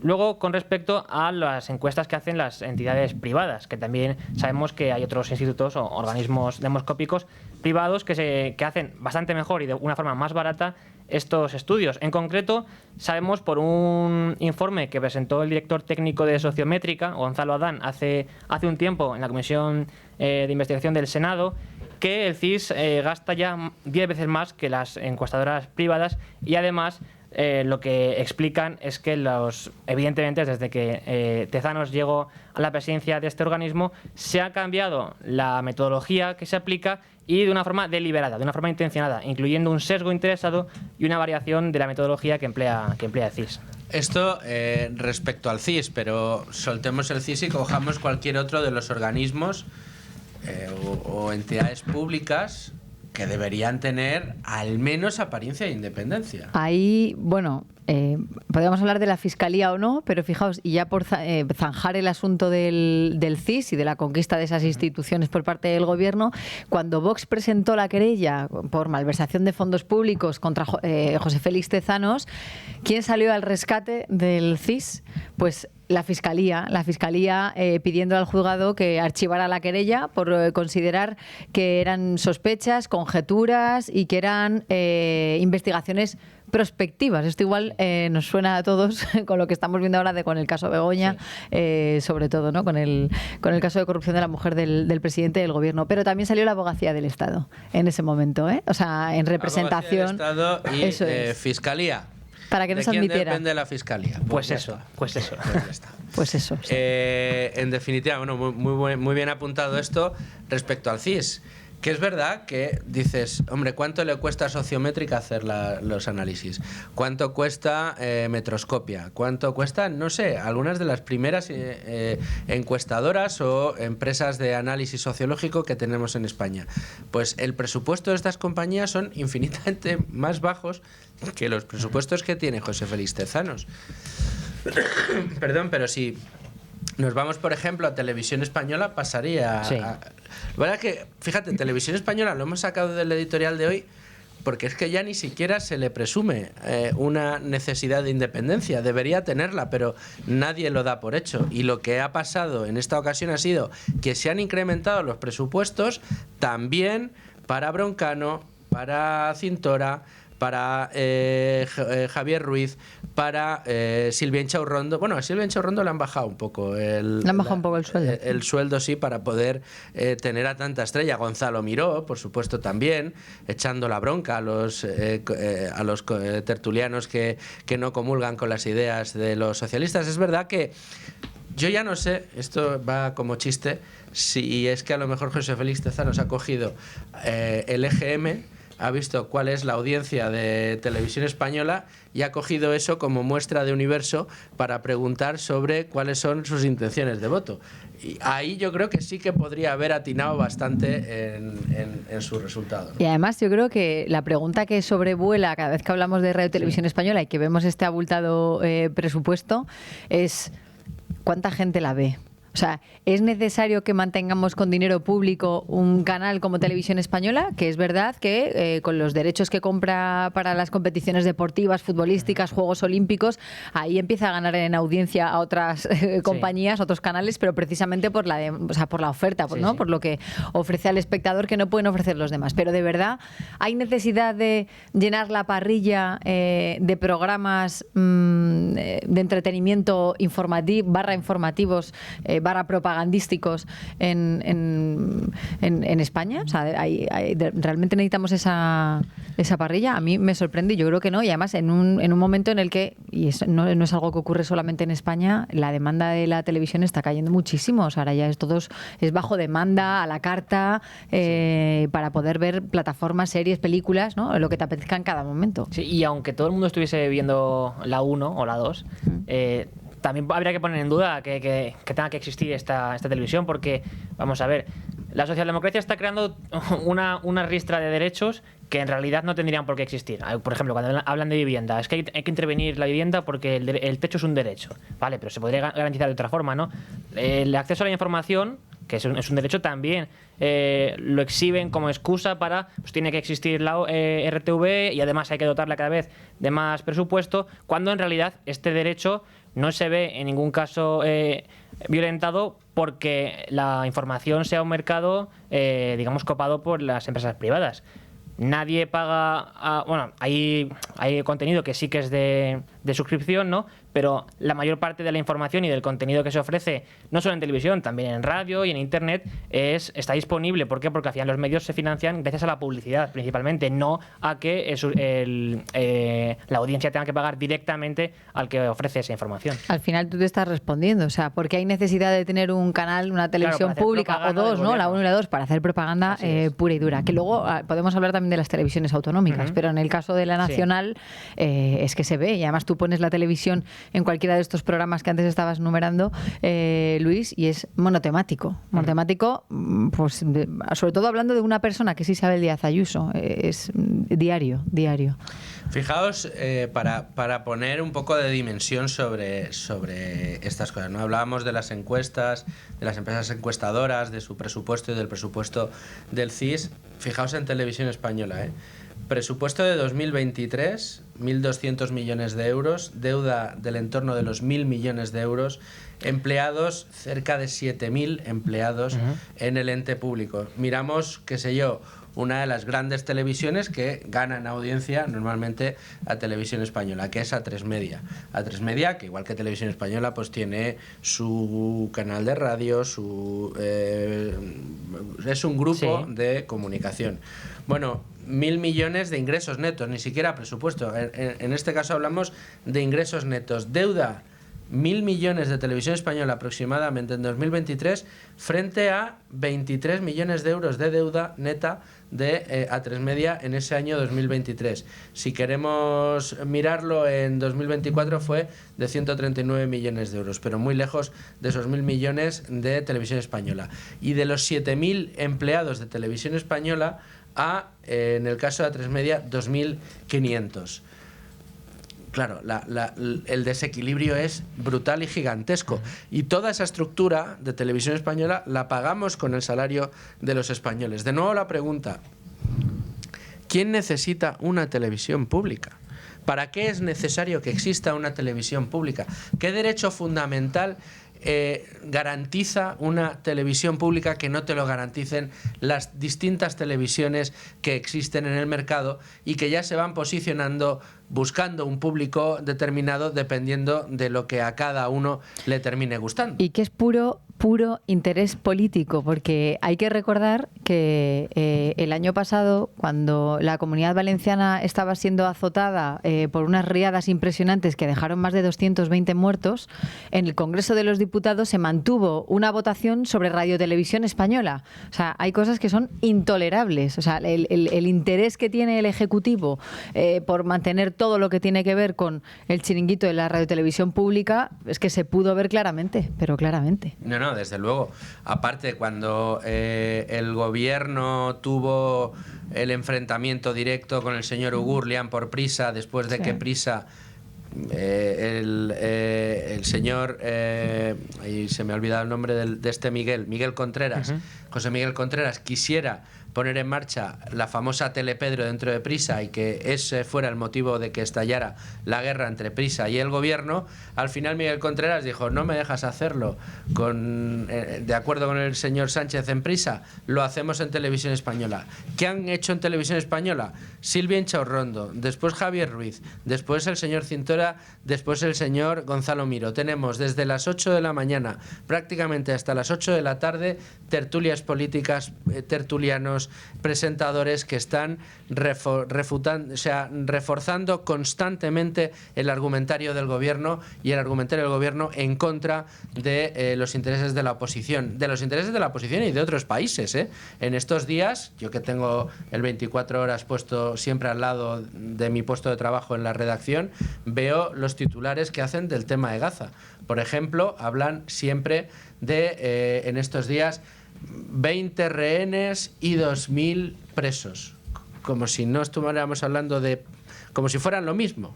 luego con respecto a las encuestas que hacen las entidades privadas, que también sabemos que hay otros institutos o organismos demoscópicos privados que hacen bastante mejor y de una forma más barata estos estudios. En concreto, sabemos por un informe que presentó el director técnico de Sociométrica, Gonzalo Adán, hace un tiempo en la Comisión de Investigación del Senado, que el CIS gasta ya 10 veces más que las encuestadoras privadas, y además lo que explican es que evidentemente desde que Tezanos llegó a la presidencia de este organismo se ha cambiado la metodología que se aplica, y de una forma deliberada, de una forma intencionada, incluyendo un sesgo interesado y una variación de la metodología que emplea el CIS. Esto respecto al CIS, pero soltemos el CIS y cojamos cualquier otro de los organismos o entidades públicas que deberían tener al menos apariencia de independencia. Ahí, bueno, podríamos hablar de la Fiscalía o no, pero fijaos, y ya por zanjar el asunto del CIS y de la conquista de esas instituciones por parte del Gobierno, cuando Vox presentó la querella por malversación de fondos públicos contra José Félix Tezanos, ¿quién salió al rescate del CIS? Pues la Fiscalía pidiendo al juzgado que archivara la querella por considerar que eran sospechas, conjeturas y que eran investigaciones prospectivas. Esto igual nos suena a todos con lo que estamos viendo ahora con el caso Begoña, sobre todo, ¿no? Con el caso de corrupción de la mujer del presidente del Gobierno. Pero también salió la Abogacía del Estado en ese momento, ¿eh? O sea, en representación. Abogacía del Estado y eso es. Fiscalía. Para que no se admitiera. ¿De quién depende la Fiscalía? Pues eso. Pues eso. Sí. En definitiva, bueno, muy bien apuntado esto respecto al CIS. Que es verdad que dices, hombre, ¿cuánto le cuesta a Sociométrica hacer los análisis? ¿Cuánto cuesta Metroscopia? ¿Cuánto cuesta, no sé, algunas de las primeras encuestadoras o empresas de análisis sociológico que tenemos en España? Pues el presupuesto de estas compañías son infinitamente más bajos que los presupuestos que tiene José Félix Tezanos. Perdón, pero si nos vamos, por ejemplo, a Televisión Española, pasaría... Sí. La verdad que, fíjate, Televisión Española lo hemos sacado del editorial de hoy porque es que ya ni siquiera se le presume una necesidad de independencia. Debería tenerla, pero nadie lo da por hecho. Y lo que ha pasado en esta ocasión ha sido que se han incrementado los presupuestos también para Broncano, para Cintora, para Javier Ruiz, para Silvia Inchaurrondo. Bueno, a Silvia Inchaurrondo le han bajado un poco el sueldo. El sueldo, sí, para poder tener a tanta estrella. Gonzalo Miró, por supuesto, también, echando la bronca a los tertulianos que no comulgan con las ideas de los socialistas. Es verdad que yo ya no sé, esto va como chiste, si es que a lo mejor José Félix Tezanos ha cogido el EGM, ha visto cuál es la audiencia de Televisión Española y ha cogido eso como muestra de universo para preguntar sobre cuáles son sus intenciones de voto. Y ahí yo creo que sí que podría haber atinado bastante en su resultado, ¿no? Y además yo creo que la pregunta que sobrevuela cada vez que hablamos de Radio Televisión Española y que vemos este abultado presupuesto es ¿cuánta gente la ve? O sea, ¿es necesario que mantengamos con dinero público un canal como Televisión Española? Que es verdad que con los derechos que compra para las competiciones deportivas, futbolísticas, Juegos Olímpicos, ahí empieza a ganar en audiencia a otras compañías, otros canales, pero precisamente por la oferta, ¿no? Por lo que ofrece al espectador que no pueden ofrecer los demás. Pero de verdad, ¿hay necesidad de llenar la parrilla de programas de entretenimiento informativos, barra propagandísticos en España? O sea, ¿realmente necesitamos esa parrilla? A mí me sorprende y yo creo que no. Y además en un momento en el que, y eso no es algo que ocurre solamente en España, la demanda de la televisión está cayendo muchísimo. O sea, ahora ya es bajo demanda, a la carta, para poder ver plataformas, series, películas, ¿no? Lo que te apetezca en cada momento. Sí, y aunque todo el mundo estuviese viendo la 1 o la 2, también habría que poner en duda que tenga que existir esta televisión, porque, vamos a ver, la socialdemocracia está creando una ristra de derechos que en realidad no tendrían por qué existir. Por ejemplo, cuando hablan de vivienda, es que hay que intervenir la vivienda porque el techo es un derecho, ¿vale? Pero se podría garantizar de otra forma, ¿no? El acceso a la información, que es un derecho, también lo exhiben como excusa para, pues tiene que existir la RTV y además hay que dotarla cada vez de más presupuesto, cuando en realidad este derecho no se ve en ningún caso violentado porque la información sea un mercado, digamos, copado por las empresas privadas. Nadie paga... bueno, hay contenido que sí que es de suscripción, ¿no? Pero la mayor parte de la información y del contenido que se ofrece, no solo en televisión, también en radio y en internet, está disponible. ¿Por qué? Porque al final los medios se financian gracias a la publicidad, principalmente, no a que la audiencia tenga que pagar directamente al que ofrece esa información. Al final tú te estás respondiendo, o sea, porque hay necesidad de tener un canal, una televisión pública o dos, ¿no? La 1 y la 2, para hacer propaganda pura y dura. Que luego podemos hablar también de las televisiones autonómicas, pero en el caso de la nacional es que se ve, y además tú pones la televisión en cualquiera de estos programas que antes estabas numerando, Luis, y es monotemático. Monotemático, pues sobre todo hablando de una persona que sí sabe el Díaz Ayuso, es diario. Fijaos, para poner un poco de dimensión sobre estas cosas, ¿no? Hablábamos de las encuestas, de las empresas encuestadoras, de su presupuesto y del presupuesto del CIS. Fijaos en Televisión Española, presupuesto de 2023, 1.200 millones de euros, deuda del entorno de los 1.000 millones de euros, empleados, cerca de 7.000 empleados en el ente público. Miramos, qué sé yo, una de las grandes televisiones que ganan audiencia normalmente a Televisión Española, que es A3 Media. A3 Media, que igual que Televisión Española, pues tiene su canal de radio, es un grupo de comunicación. Bueno, 1.000 millones de ingresos netos, ni siquiera presupuesto. En este caso hablamos de ingresos netos. Deuda, 1.000 millones de Televisión Española aproximadamente en 2023 frente a 23 millones de euros de deuda neta de A3 Media en ese año 2023. Si queremos mirarlo, en 2024 fue de 139 millones de euros, pero muy lejos de esos 1.000 millones de Televisión Española. Y de los 7.000 empleados de Televisión Española en el caso de A3 Media, 2.500. Claro, el desequilibrio es brutal y gigantesco. Y toda esa estructura de Televisión Española la pagamos con el salario de los españoles. De nuevo la pregunta, ¿quién necesita una televisión pública? ¿Para qué es necesario que exista una televisión pública? ¿Qué derecho fundamental garantiza una televisión pública que no te lo garanticen las distintas televisiones que existen en el mercado y que ya se van posicionando buscando un público determinado dependiendo de lo que a cada uno le termine gustando? Y que es puro interés político, porque hay que recordar que el año pasado, cuando la Comunidad Valenciana estaba siendo azotada por unas riadas impresionantes que dejaron más de 220 muertos, en el Congreso de los Diputados se mantuvo una votación sobre Radiotelevisión Española. O sea, hay cosas que son intolerables. O sea, el interés que tiene el Ejecutivo por mantener todo lo que tiene que ver con el chiringuito de la radiotelevisión pública es que se pudo ver claramente, pero claramente. No, desde luego. Aparte, cuando el gobierno tuvo el enfrentamiento directo con el señor Ugurlian por Prisa, después de que Prisa, el señor, ahí se me ha olvidado el nombre de este Miguel Contreras, José Miguel Contreras, quisiera poner en marcha la famosa Telepedro dentro de Prisa y que ese fuera el motivo de que estallara la guerra entre Prisa y el gobierno, al final Miguel Contreras dijo, no me dejas hacerlo de acuerdo con el señor Sánchez en Prisa, lo hacemos en Televisión Española. ¿Qué han hecho en Televisión Española? Silvia Inchaurrondo, después Javier Ruiz, después el señor Cintora, después el señor Gonzalo Miro. Tenemos desde las 8 de la mañana prácticamente hasta las 8 de la tarde tertulias políticas, tertulianos, presentadores que están reforzando constantemente el argumentario del gobierno y el argumentario del gobierno en contra de los intereses de la oposición, y de otros países. En estos días, yo que tengo el 24 horas puesto siempre al lado de mi puesto de trabajo en la redacción, veo los titulares que hacen del tema de Gaza. Por ejemplo, hablan siempre de, en estos días, 20 rehenes y 2.000 presos, como si no estuviéramos hablando como si fueran lo mismo.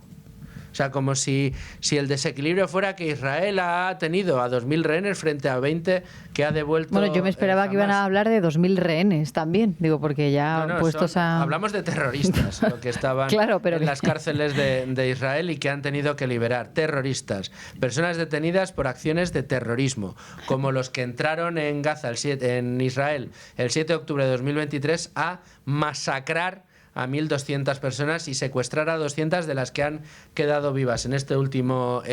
O sea, como si el desequilibrio fuera que Israel ha tenido a 2.000 rehenes frente a 20 que ha devuelto. Bueno, yo me esperaba que iban a hablar de 2.000 rehenes también, digo, porque ya puestos hablamos de terroristas, lo que estaban en las cárceles de Israel y que han tenido que liberar. Terroristas, personas detenidas por acciones de terrorismo, como los que entraron en Gaza, en Israel, el 7 de octubre de 2023 a masacrar a 1.200 personas y secuestrar a 200 de las que han quedado vivas en este último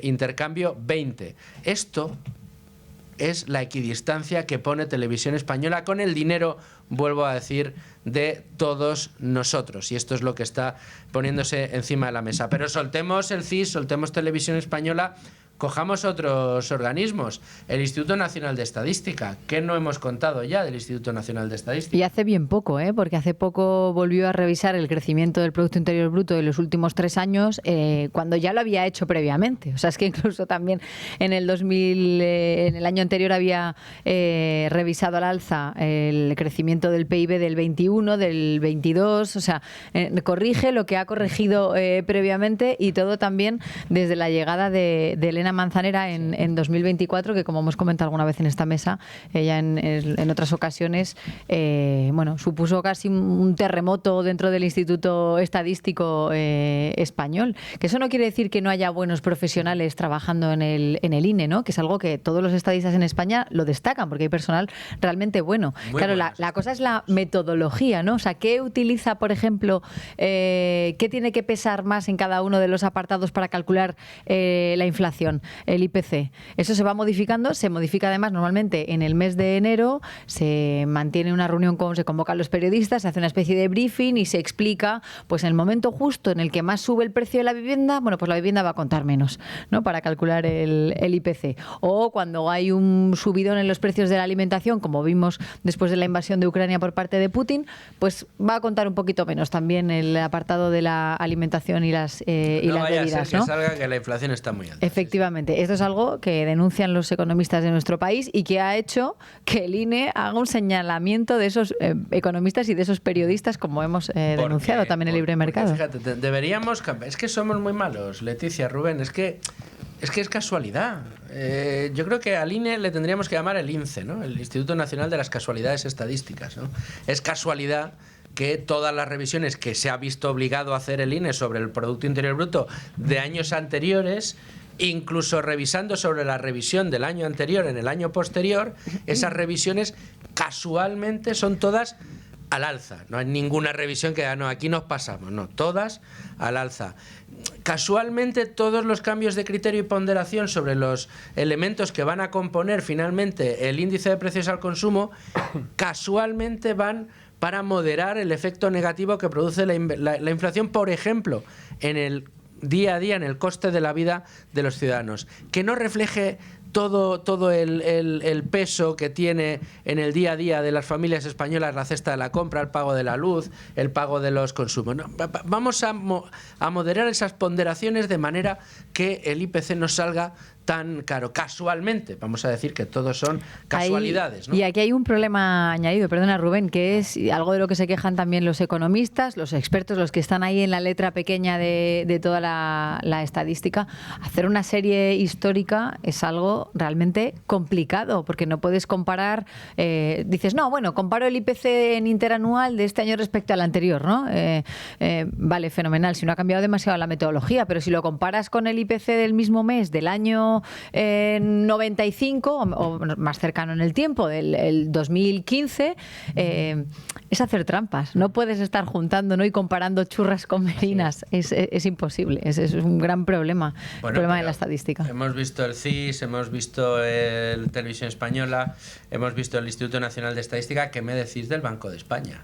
intercambio, 20. Esto es la equidistancia que pone Televisión Española con el dinero, vuelvo a decir, de todos nosotros. Y esto es lo que está poniéndose encima de la mesa. Pero soltemos el CIS, soltemos Televisión Española Cojamos otros organismos. El Instituto Nacional de Estadística. ¿Qué no hemos contado ya del Instituto Nacional de Estadística? Y hace bien poco, porque hace poco volvió a revisar el crecimiento del Producto Interior Bruto de los últimos 3 años, cuando ya lo había hecho previamente. O sea, es que incluso también en el 2000, en el año anterior había revisado al alza el crecimiento del PIB del 21, del 22. O sea, corrige lo que ha corregido previamente, y todo también desde la llegada de Elena Manzanera en 2024, que como hemos comentado alguna vez en esta mesa, ella en otras ocasiones, supuso casi un terremoto dentro del Instituto Estadístico Español. Que eso no quiere decir que no haya buenos profesionales trabajando en el INE, ¿no? Que es algo que todos los estadistas en España lo destacan, porque hay personal realmente bueno. Muy claro, bueno. la cosa es la metodología, ¿no? O sea, ¿qué utiliza, por ejemplo, qué tiene que pesar más en cada uno de los apartados para calcular la inflación, el IPC? Eso se va modificando, se modifica además normalmente en el mes de enero, se mantiene una reunión, se convocan los periodistas, se hace una especie de briefing y se explica, pues en el momento justo en el que más sube el precio de la vivienda, bueno, pues la vivienda va a contar menos, ¿no? Para calcular el IPC. O cuando hay un subidón en los precios de la alimentación, como vimos después de la invasión de Ucrania por parte de Putin, pues va a contar un poquito menos también el apartado de la alimentación y las vaya bebidas, a ser ¿no? que salga que la inflación está muy alta. Efectivamente, esto es algo que denuncian los economistas de nuestro país y que ha hecho que el INE haga un señalamiento de esos economistas y de esos periodistas, como hemos denunciado también en el libre mercado. Fíjate, deberíamos cambiar. Es que somos muy malos, Leticia, Rubén. Es que es casualidad. Yo creo que al INE le tendríamos que llamar el INCE, ¿no? El Instituto Nacional de las Casualidades Estadísticas, ¿no? Es casualidad que todas las revisiones que se ha visto obligado a hacer el INE sobre el Producto Interior Bruto de años anteriores, incluso revisando sobre la revisión del año anterior en el año posterior, esas revisiones casualmente son todas al alza. No hay ninguna revisión que diga, no, aquí nos pasamos, no, todas al alza. Casualmente todos los cambios de criterio y ponderación sobre los elementos que van a componer finalmente el índice de precios al consumo, casualmente van para moderar el efecto negativo que produce la inflación, por ejemplo, en el día a día, en el coste de la vida de los ciudadanos. Que no refleje todo el peso que tiene en el día a día de las familias españolas la cesta de la compra, el pago de la luz, el pago de los consumos. No, vamos a moderar esas ponderaciones de manera que el IPC no salga tan caro. Casualmente, vamos a decir que todos son casualidades, ¿no? Y aquí hay un problema añadido, perdona Rubén, que es algo de lo que se quejan también los economistas, los expertos, los que están ahí en la letra pequeña de toda la estadística. Hacer una serie histórica es algo realmente complicado, porque no puedes comparar, dices, no, bueno, comparo el IPC en interanual de este año respecto al anterior, ¿no? Vale, fenomenal, si no ha cambiado demasiado la metodología, pero si lo comparas con el IPC del mismo mes del año 95 o más cercano en el tiempo, el 2015, es hacer trampas. No puedes estar juntando, ¿no?, y comparando churras con merinas. Sí. Es imposible. Es un gran problema, problema de la estadística. Hemos visto el CIS, hemos visto el Televisión Española, hemos visto el Instituto Nacional de Estadística. ¿Qué me decís del Banco de España?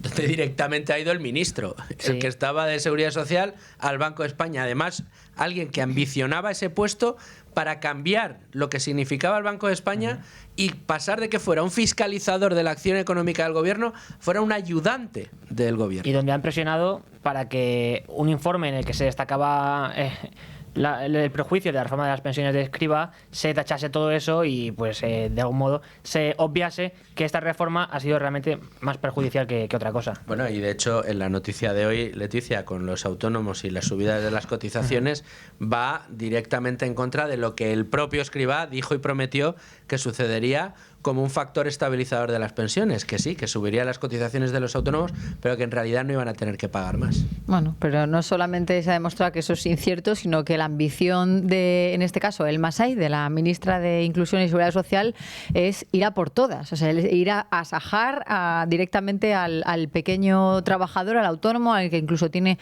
Donde directamente ha ido el ministro, sí, el que estaba de Seguridad Social, al Banco de España. Además, alguien que ambicionaba ese puesto para cambiar lo que significaba el Banco de España y pasar de que fuera un fiscalizador de la acción económica del gobierno, fuera un ayudante del gobierno. Y donde han presionado para que un informe en el que se destacaba el prejuicio de la reforma de las pensiones de Escrivá se tachase todo eso y pues de algún modo se obviase que esta reforma ha sido realmente más perjudicial que otra cosa. Bueno, y de hecho en la noticia de hoy, Leticia, con los autónomos y las subidas de las cotizaciones, va directamente en contra de lo que el propio Escrivá dijo y prometió que sucedería como un factor estabilizador de las pensiones, que sí, que subiría las cotizaciones de los autónomos, pero que en realidad no iban a tener que pagar más. Bueno, pero no solamente se ha demostrado que eso es incierto, sino que la ambición de, en este caso, el Masai, de la ministra de Inclusión y Seguridad Social, es ir a por todas, o sea, ir a asajar directamente al pequeño trabajador, al autónomo, al que incluso tiene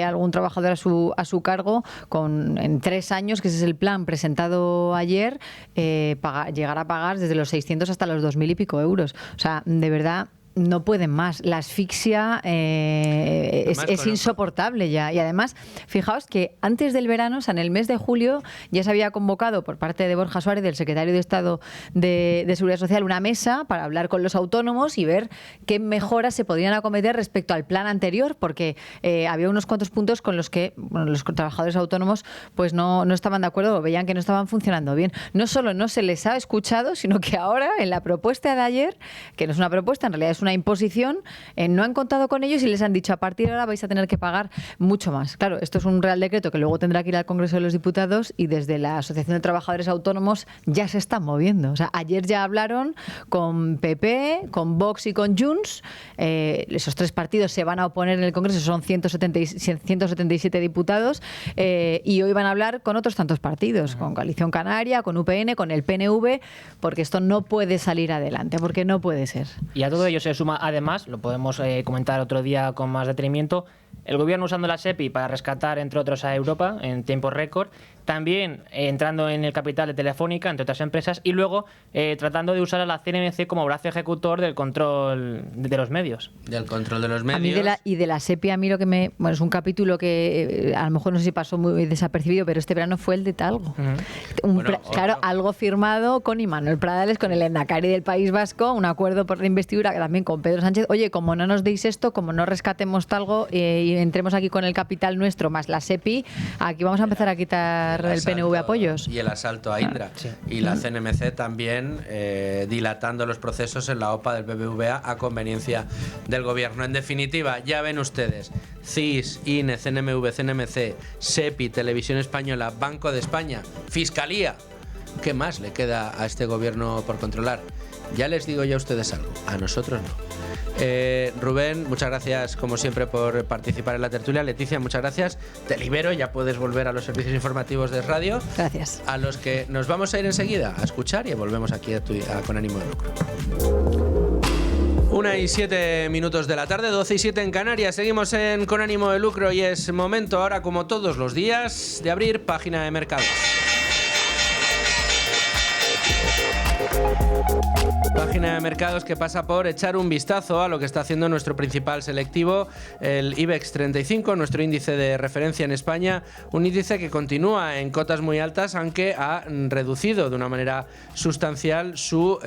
algún trabajador a su cargo, en 3 años, que ese es el plan presentado ayer, llegar a pagar desde los 600 hasta los 2.000 y pico euros. O sea, de verdad, no pueden más. La asfixia es insoportable ya. Y además, fijaos que antes del verano, o sea, en el mes de julio, ya se había convocado por parte de Borja Suárez, del secretario de Estado de Seguridad Social, una mesa para hablar con los autónomos y ver qué mejoras se podrían acometer respecto al plan anterior, porque había unos cuantos puntos con los que los trabajadores autónomos pues no estaban de acuerdo o veían que no estaban funcionando bien. No solo no se les ha escuchado, sino que ahora, en la propuesta de ayer, que no es una propuesta, en realidad es una imposición, no han contado con ellos y les han dicho: a partir de ahora vais a tener que pagar mucho más. Claro, esto es un Real Decreto que luego tendrá que ir al Congreso de los Diputados y desde la Asociación de Trabajadores Autónomos ya se están moviendo. O sea, ayer ya hablaron con PP, con Vox y con Junts. Esos tres partidos se van a oponer en el Congreso, son 177 diputados, y hoy van a hablar con otros tantos partidos, con Coalición Canaria, con UPN, con el PNV, porque esto no puede salir adelante, porque no puede ser. Y a todo ello se suma, además, lo podemos comentar otro día con más detenimiento, el gobierno usando la SEPI para rescatar, entre otros, a Europa en tiempo récord, también entrando en el capital de Telefónica, entre otras empresas, y luego tratando de usar a la CNMC como brazo ejecutor del control de los medios. Del control de los medios. A mí de la SEPI, a mí lo que bueno, es un capítulo que a lo mejor no sé si pasó muy desapercibido, pero este verano fue el de Talgo. Claro, algo firmado con Imanol Pradales, con el Endacari del País Vasco, un acuerdo por la investidura que también con Pedro Sánchez. Oye, como no nos deis esto, como no rescatemos Talgo y entremos aquí con el capital nuestro más la SEPI, aquí vamos a empezar a quitar el PNV apoyos. Y el asalto a Indra. Sí. Y la CNMC también dilatando los procesos en la OPA del BBVA a conveniencia del gobierno. En definitiva, ya ven ustedes, CIS, INE, CNMV, CNMC, SEPI, Televisión Española, Banco de España, Fiscalía. ¿Qué más le queda a este gobierno por controlar? Ya les digo yo a ustedes algo, a nosotros no. Rubén, muchas gracias como siempre por participar en la tertulia. Leticia, muchas gracias. Te libero, ya puedes volver a los servicios informativos de radio. Gracias. A los que nos vamos a ir enseguida a escuchar y volvemos aquí a Con Ánimo de Lucro. 1:07 de la tarde, 12:07 en Canarias. Seguimos en Con Ánimo de Lucro y es momento ahora, como todos los días, de abrir página de mercados. Página de mercados que pasa por echar un vistazo a lo que está haciendo nuestro principal selectivo, el IBEX 35, nuestro índice de referencia en España, un índice que continúa en cotas muy altas, aunque ha reducido de una manera sustancial su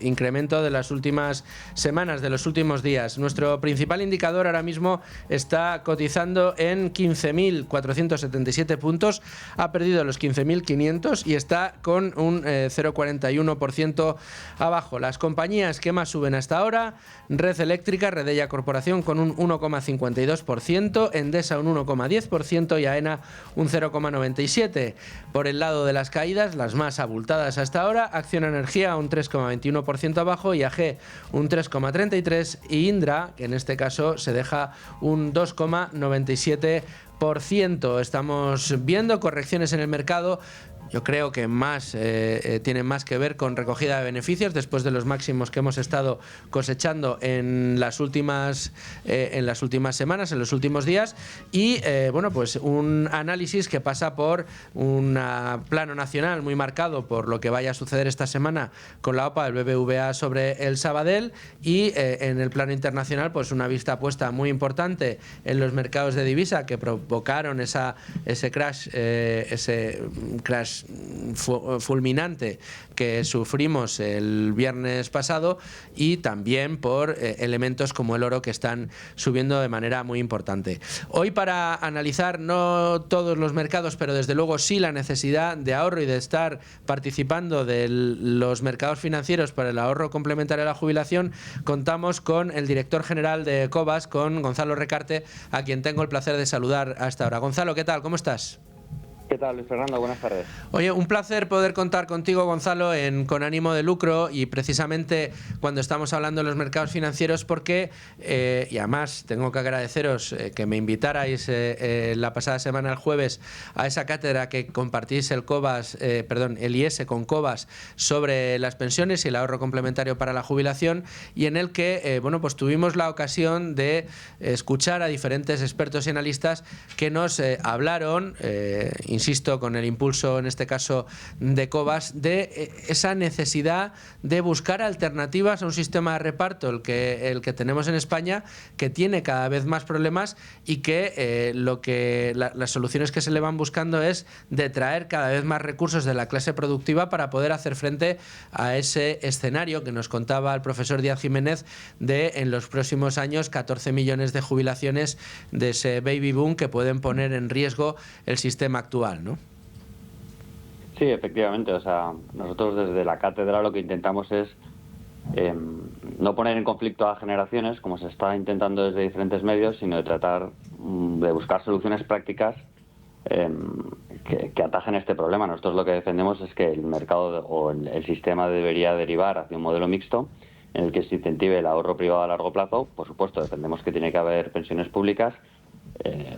incremento de las últimas semanas, de los últimos días. Nuestro principal indicador ahora mismo está cotizando en 15.477 puntos, ha perdido los 15.500 y está con un 0,41% abajo. Las compañías que más suben hasta ahora: Red Eléctrica, Redella Corporación con un 1,52%, Endesa un 1,10% y AENA un 0,97%. Por el lado de las caídas, las más abultadas hasta ahora: Acciona Energía un 3,21% abajo, IAG un 3,33% y Indra, que en este caso se deja un 2,97%. Estamos viendo correcciones en el mercado. Yo creo que más tienen más que ver con recogida de beneficios después de los máximos que hemos estado cosechando en las últimas semanas, en los últimos días, y bueno, pues un análisis que pasa por un plano nacional muy marcado por lo que vaya a suceder esta semana con la OPA del BBVA sobre el Sabadell, y en el plano internacional pues una vista puesta muy importante en los mercados de divisa que provocaron ese crash fulminante que sufrimos el viernes pasado, y también por elementos como el oro que están subiendo de manera muy importante. Hoy, para analizar no todos los mercados, pero desde luego sí la necesidad de ahorro y de estar participando de los mercados financieros para el ahorro complementario a la jubilación, contamos con el director general de Cobas, con Gonzalo Recarte, a quien tengo el placer de saludar hasta ahora. Gonzalo, ¿qué tal? ¿Cómo estás? ¿Qué tal, Luis Fernando? Buenas tardes. Oye, un placer poder contar contigo, Gonzalo, Con Ánimo de Lucro, y precisamente cuando estamos hablando de los mercados financieros, porque, y además tengo que agradeceros que me invitarais la pasada semana, el jueves, a esa cátedra que compartís el IES con Cobas sobre las pensiones y el ahorro complementario para la jubilación, y en el que bueno, pues tuvimos la ocasión de escuchar a diferentes expertos y analistas que nos hablaron in insisto, con el impulso en este caso de Cobas, de esa necesidad de buscar alternativas a un sistema de reparto, el que tenemos en España, que tiene cada vez más problemas y que las soluciones que se le van buscando es de traer cada vez más recursos de la clase productiva para poder hacer frente a ese escenario que nos contaba el profesor Díaz Jiménez de en los próximos años 14 millones de jubilaciones de ese baby boom que pueden poner en riesgo el sistema actual, ¿no? Sí, efectivamente. O sea, nosotros desde la cátedra lo que intentamos es no poner en conflicto a generaciones, como se está intentando desde diferentes medios, sino de tratar de buscar soluciones prácticas que atajen este problema. Nosotros lo que defendemos es que el mercado o el sistema debería derivar hacia un modelo mixto en el que se incentive el ahorro privado a largo plazo. Por supuesto, defendemos que tiene que haber pensiones públicas,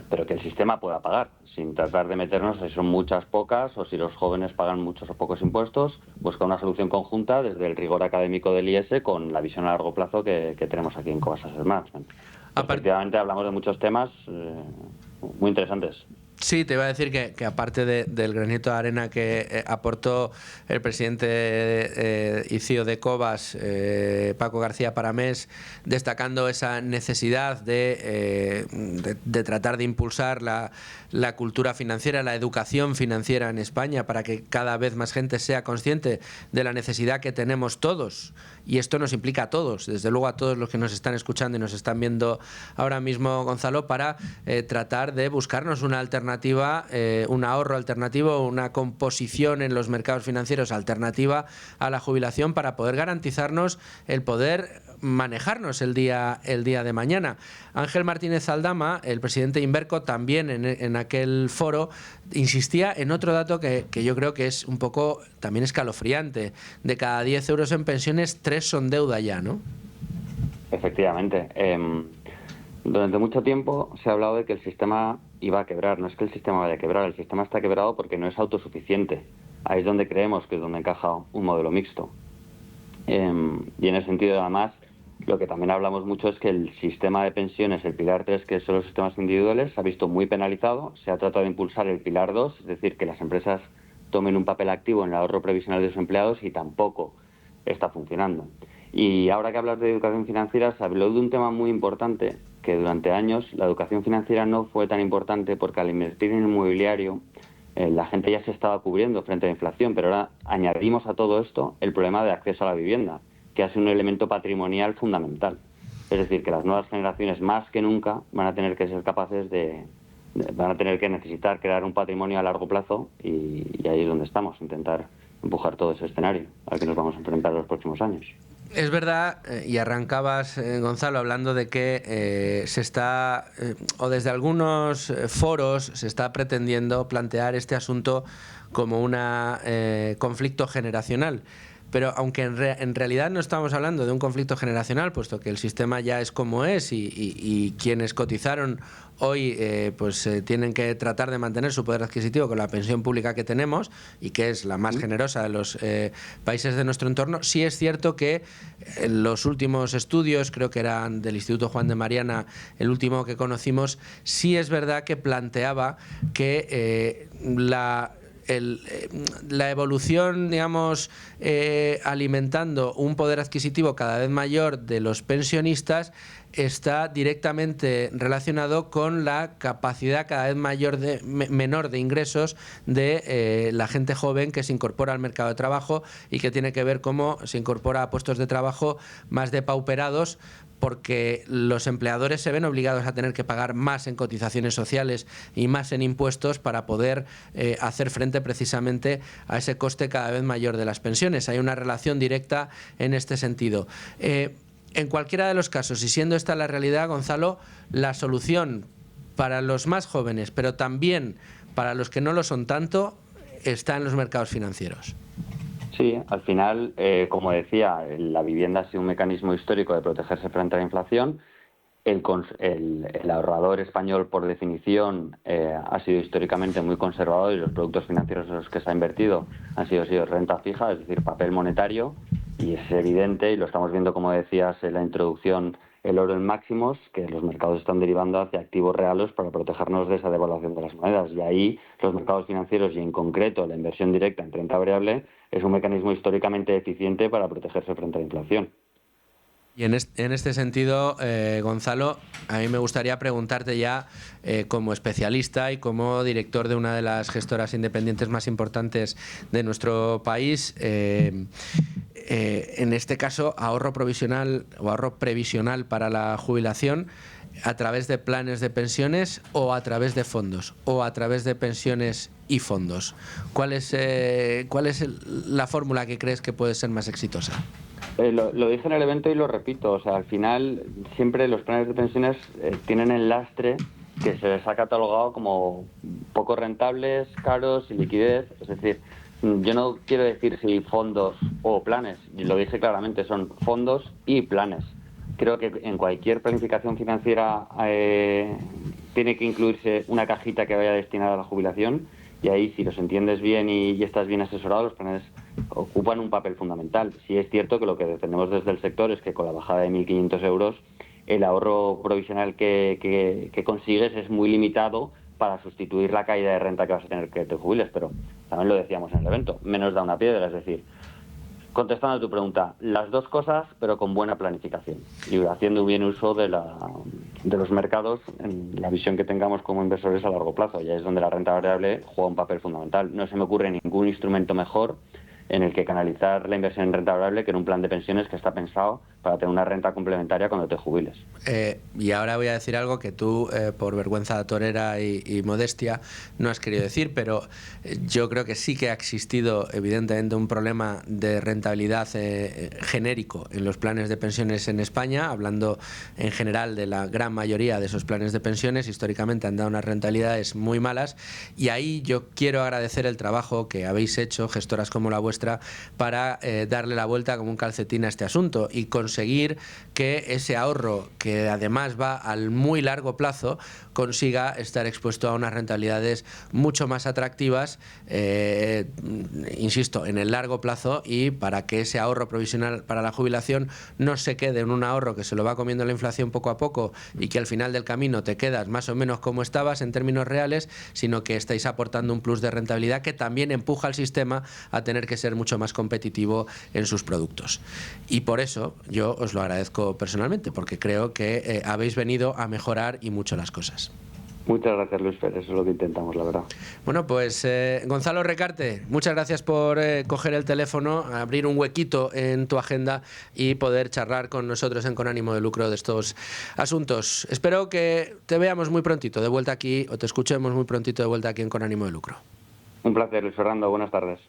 pero que el sistema pueda pagar, sin tratar de meternos si son muchas, pocas, o si los jóvenes pagan muchos o pocos impuestos. Busca una solución conjunta desde el rigor académico del IES con la visión a largo plazo que tenemos aquí en Cobas Asset Management. Efectivamente, hablamos de muchos temas muy interesantes. Sí, te iba a decir que aparte del granito de arena que aportó el presidente y CEO de Cobas, Paco García Paramés, destacando esa necesidad de tratar de impulsar la cultura financiera, la educación financiera en España, para que cada vez más gente sea consciente de la necesidad que tenemos todos. Y esto nos implica a todos, desde luego a todos los que nos están escuchando y nos están viendo ahora mismo, Gonzalo, para tratar de buscarnos una alternativa, un ahorro alternativo, una composición en los mercados financieros alternativa a la jubilación, para poder garantizarnos el poder manejarnos el día de mañana. Ángel Martínez Aldama, el presidente de Inverco, también en aquel foro insistía en otro dato que yo creo que es un poco también escalofriante. De cada 10 euros en pensiones, 3 son deuda ya, ¿no? Efectivamente. Durante mucho tiempo se ha hablado de que el sistema iba a quebrar. No es que el sistema vaya a quebrar, el sistema está quebrado porque no es autosuficiente. Ahí es donde creemos que es donde encaja un modelo mixto. Y en ese sentido, además, lo que también hablamos mucho es que el sistema de pensiones, el pilar 3, que son los sistemas individuales, se ha visto muy penalizado. Se ha tratado de impulsar el pilar 2, es decir, que las empresas tomen un papel activo en el ahorro previsional de sus empleados, y tampoco está funcionando. Y ahora que hablas de educación financiera, se habló de un tema muy importante, que durante años la educación financiera no fue tan importante porque al invertir en inmobiliario la gente ya se estaba cubriendo frente a la inflación, pero ahora añadimos a todo esto el problema de acceso a la vivienda, que ha sido un elemento patrimonial fundamental. Es decir, que las nuevas generaciones más que nunca van a tener que ser capaces van a tener que necesitar crear un patrimonio a largo plazo, y ahí es donde estamos, intentar empujar todo ese escenario al que nos vamos a enfrentar en los próximos años. Es verdad, y arrancabas, Gonzalo, hablando de que se está, o desde algunos foros, se está pretendiendo plantear este asunto como un conflicto generacional. Pero aunque en realidad no estamos hablando de un conflicto generacional, puesto que el sistema ya es como es, y quienes cotizaron hoy tienen que tratar de mantener su poder adquisitivo con la pensión pública que tenemos, y que es la más generosa de los países de nuestro entorno. Sí es cierto que en los últimos estudios, creo que eran del Instituto Juan de Mariana, el último que conocimos, sí es verdad que planteaba que la evolución, digamos, alimentando un poder adquisitivo cada vez mayor de los pensionistas está directamente relacionado con la capacidad cada vez menor de ingresos de la gente joven que se incorpora al mercado de trabajo, y que tiene que ver cómo se incorpora a puestos de trabajo más depauperados, porque los empleadores se ven obligados a tener que pagar más en cotizaciones sociales y más en impuestos para poder hacer frente precisamente a ese coste cada vez mayor de las pensiones. Hay una relación directa en este sentido. En cualquiera de los casos, y siendo esta la realidad, Gonzalo, la solución para los más jóvenes, pero también para los que no lo son tanto, está en los mercados financieros. Sí, al final, como decía, la vivienda ha sido un mecanismo histórico de protegerse frente a la inflación. El ahorrador español, por definición, ha sido históricamente muy conservador, y los productos financieros en los que se ha invertido han sido renta fija, es decir, papel monetario, y es evidente, y lo estamos viendo, como decías en la introducción, el oro en máximos, que los mercados están derivando hacia activos reales para protegernos de esa devaluación de las monedas. Y ahí los mercados financieros, y en concreto la inversión directa en renta variable, es un mecanismo históricamente eficiente para protegerse frente a la inflación. Y en este sentido, Gonzalo, a mí me gustaría preguntarte ya, como especialista y como director de una de las gestoras independientes más importantes de nuestro país, en este caso, ahorro provisional o ahorro previsional para la jubilación, a través de planes de pensiones o a través de fondos, o a través de pensiones y fondos. ¿Cuál es la fórmula que crees que puede ser más exitosa? Lo dije en el evento y lo repito, o sea, al final siempre los planes de pensiones tienen el lastre que se les ha catalogado como poco rentables, caros, sin liquidez. Es decir, yo no quiero decir si fondos o planes, y lo dije claramente, son fondos y planes. Creo que en cualquier planificación financiera tiene que incluirse una cajita que vaya destinada a la jubilación, y ahí, si los entiendes bien y estás bien asesorado, los planes ocupan un papel fundamental. Sí es cierto que lo que defendemos desde el sector es que con la bajada de 1.500 euros el ahorro provisional que consigues es muy limitado para sustituir la caída de renta que vas a tener que te jubiles, pero también lo decíamos en el evento, menos da una piedra. Es decir, contestando a tu pregunta, las dos cosas, pero con buena planificación y haciendo bien uso de los mercados en la visión que tengamos como inversores a largo plazo. Ya es donde la renta variable juega un papel fundamental. No se me ocurre ningún instrumento mejor en el que canalizar la inversión en renta variable que en un plan de pensiones que está pensado para tener una renta complementaria cuando te jubiles. Y ahora voy a decir algo que tú, por vergüenza torera y modestia, no has querido decir, pero yo creo que sí que ha existido evidentemente un problema de rentabilidad genérico en los planes de pensiones en España, hablando en general de la gran mayoría de esos planes de pensiones. Históricamente han dado unas rentabilidades muy malas, y ahí yo quiero agradecer el trabajo que habéis hecho, gestoras como la vuestra, para darle la vuelta como un calcetín a este asunto y conseguir que ese ahorro, que además va al muy largo plazo, consiga estar expuesto a unas rentabilidades mucho más atractivas, insisto, en el largo plazo, y para que ese ahorro provisional para la jubilación no se quede en un ahorro que se lo va comiendo la inflación poco a poco y que al final del camino te quedas más o menos como estabas en términos reales, sino que estáis aportando un plus de rentabilidad que también empuja al sistema a tener que ser mucho más competitivo en sus productos. Y por eso yo os lo agradezco personalmente, porque creo que habéis venido a mejorar y mucho las cosas. Muchas gracias, Luis Fer, eso es lo que intentamos, la verdad. Bueno, pues Gonzalo Recarte, muchas gracias por coger el teléfono, abrir un huequito en tu agenda y poder charlar con nosotros en Con Ánimo de Lucro de estos asuntos. Espero que te veamos muy prontito de vuelta aquí, o te escuchemos muy prontito de vuelta aquí en Con Ánimo de Lucro. Un placer, Luis Fernando, buenas tardes.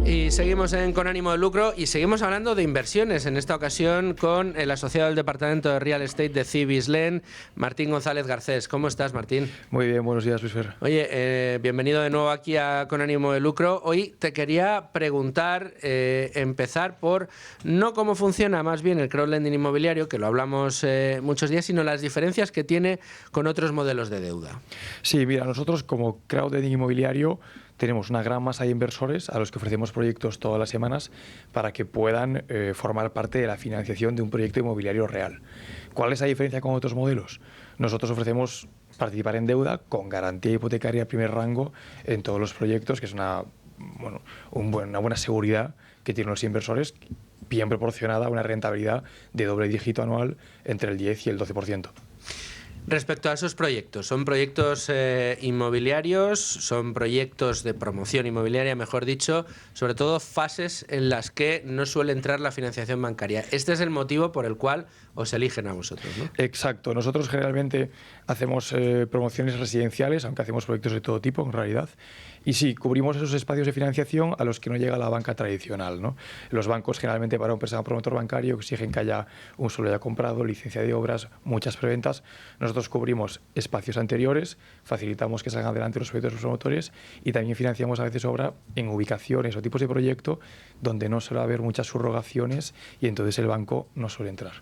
Y seguimos en Con Ánimo de Lucro y seguimos hablando de inversiones, en esta ocasión con el asociado del Departamento de Real Estate de Cibislen, Martín González Garcés. ¿Cómo estás, Martín? Muy bien, buenos días, Luis Fer. Oye, bienvenido de nuevo aquí a Con Ánimo de Lucro. Hoy te quería preguntar, empezar por no cómo funciona más bien el crowdlending inmobiliario, que lo hablamos muchos días, sino las diferencias que tiene con otros modelos de deuda. Sí, mira, nosotros como crowdlending inmobiliario tenemos una gran masa de inversores a los que ofrecemos proyectos todas las semanas para que puedan formar parte de la financiación de un proyecto inmobiliario real. ¿Cuál es la diferencia con otros modelos? Nosotros ofrecemos participar en deuda con garantía hipotecaria de primer rango en todos los proyectos, que es una buena seguridad que tienen los inversores, bien proporcionada a una rentabilidad de doble dígito anual entre el 10 y el 12%. Respecto a esos proyectos, ¿son proyectos inmobiliarios, son proyectos de promoción inmobiliaria, mejor dicho, sobre todo fases en las que no suele entrar la financiación bancaria? Este es el motivo por el cual os eligen a vosotros, ¿no? Exacto. Nosotros generalmente hacemos promociones residenciales, aunque hacemos proyectos de todo tipo en realidad. Y sí, cubrimos esos espacios de financiación a los que no llega la banca tradicional, ¿no? Los bancos generalmente para un préstamo promotor bancario exigen que haya un suelo ya comprado, licencia de obras, muchas preventas. Nosotros cubrimos espacios anteriores, facilitamos que salgan adelante los proyectos de los promotores y también financiamos a veces obra en ubicaciones o tipos de proyecto donde no suele haber muchas subrogaciones y entonces el banco no suele entrar.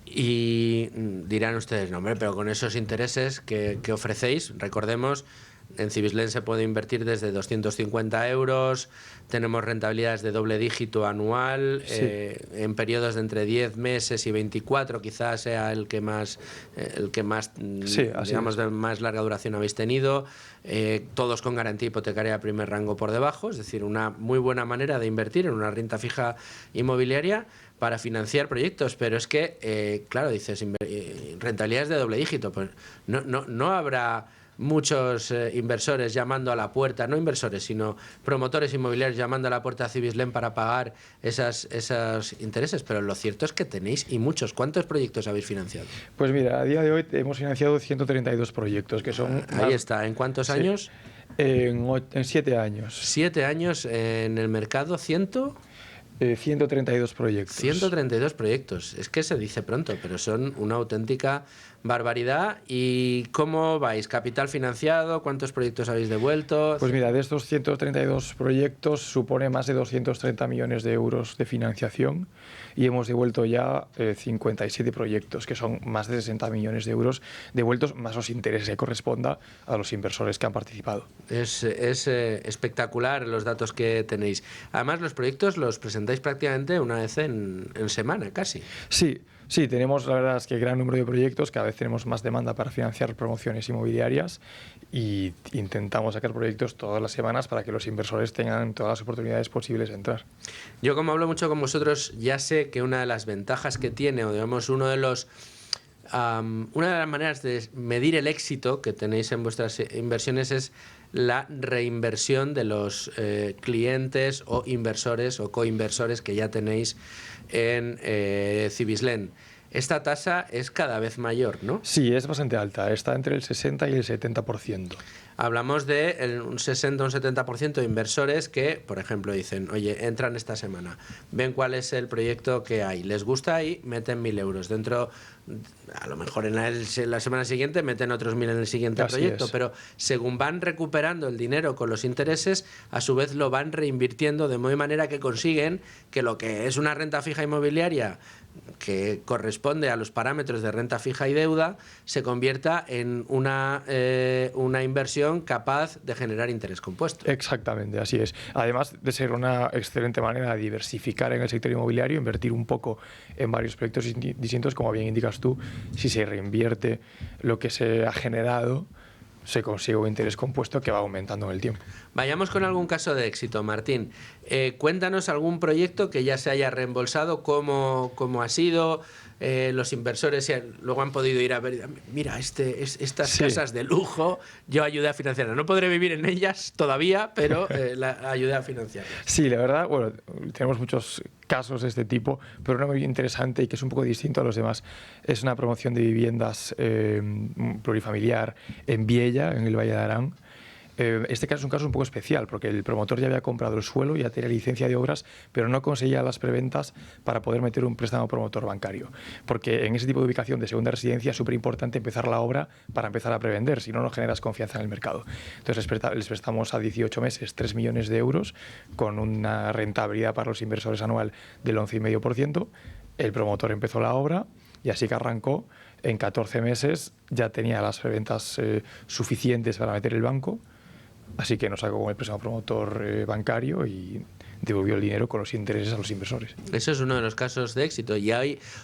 Y dirán ustedes, no, hombre, pero con esos intereses que ofrecéis, recordemos, En Cibislen se puede invertir desde 250 euros, tenemos rentabilidades de doble dígito anual, en periodos de entre 10 meses y 24 quizás sea el que más digamos, de más larga duración habéis tenido, todos con garantía hipotecaria de primer rango por debajo, es decir, una muy buena manera de invertir en una renta fija inmobiliaria para financiar proyectos, pero es que, claro, dices, rentabilidades de doble dígito, pues no habrá muchos inversores llamando a la puerta, no inversores, sino promotores inmobiliarios llamando a la puerta a Cibislen para pagar esos intereses, pero lo cierto es que tenéis y muchos. ¿Cuántos proyectos habéis financiado? Pues mira, a día de hoy hemos financiado 132 proyectos, que son... Ahí está. ¿En cuántos años? En 7 años. 7 años en el mercado, 132 proyectos. 132 proyectos. Es que se dice pronto, pero son una auténtica barbaridad. ¿Y cómo vais? ¿Capital financiado? ¿Cuántos proyectos habéis devuelto? Pues mira, de estos 132 proyectos supone más de 230 millones de euros de financiación y hemos devuelto ya 57 proyectos, que son más de 60 millones de euros devueltos, más los intereses que corresponda a los inversores que han participado. Es espectacular los datos que tenéis. Además, los proyectos los presentáis prácticamente una vez en semana, casi. Sí, tenemos, la verdad es que gran número de proyectos, cada vez tenemos más demanda para financiar promociones inmobiliarias y intentamos sacar proyectos todas las semanas para que los inversores tengan todas las oportunidades posibles de entrar. Yo, como hablo mucho con vosotros, ya sé que una de las ventajas que tiene, o digamos una de las maneras de medir el éxito que tenéis en vuestras inversiones es la reinversión de los clientes o inversores o coinversores que ya tenéis en Cibislen. Esta tasa es cada vez mayor, ¿no? Sí, es bastante alta, está entre el 60 y el 70%. Hablamos de un 60 o un 70% de inversores que, por ejemplo, dicen, oye, entran esta semana, ven cuál es el proyecto que hay, les gusta y meten 1.000 euros. Dentro, a lo mejor en la semana siguiente meten otros 1.000 en el siguiente proyecto, pero según van recuperando el dinero con los intereses, a su vez lo van reinvirtiendo de manera que consiguen que lo que es una renta fija inmobiliaria que corresponde a los parámetros de renta fija y deuda se convierta en una inversión capaz de generar interés compuesto. Exactamente, así es. Además de ser una excelente manera de diversificar en el sector inmobiliario, invertir un poco en varios proyectos distintos, como bien indicas tú, si se reinvierte lo que se ha generado, se consigue un interés compuesto que va aumentando en el tiempo. Vayamos con algún caso de éxito, Martín. Cuéntanos algún proyecto que ya se haya reembolsado, cómo ha sido, los inversores luego han podido ir a ver, mira, estas casas de lujo, yo ayudé a financiarlas. No podré vivir en ellas todavía, pero la ayudé a financiarlas. Sí, la verdad, bueno, tenemos muchos casos de este tipo, pero uno muy interesante y que es un poco distinto a los demás es una promoción de viviendas plurifamiliar en Viella, en el Valle de Arán. Este caso es un caso un poco especial porque el promotor ya había comprado el suelo, ya tenía licencia de obras, pero no conseguía las preventas para poder meter un préstamo promotor bancario. Porque en ese tipo de ubicación de segunda residencia es súper importante empezar la obra para empezar a prevender, si no, no generas confianza en el mercado. Entonces les prestamos a 18 meses 3 millones de euros con una rentabilidad para los inversores anual del 11,5%. El promotor empezó la obra y así que arrancó. En 14 meses ya tenía las preventas suficientes para meter el banco. Así que nos sacó con el préstamo promotor bancario y devolvió el dinero con los intereses a los inversores. Eso es uno de los casos de éxito. Y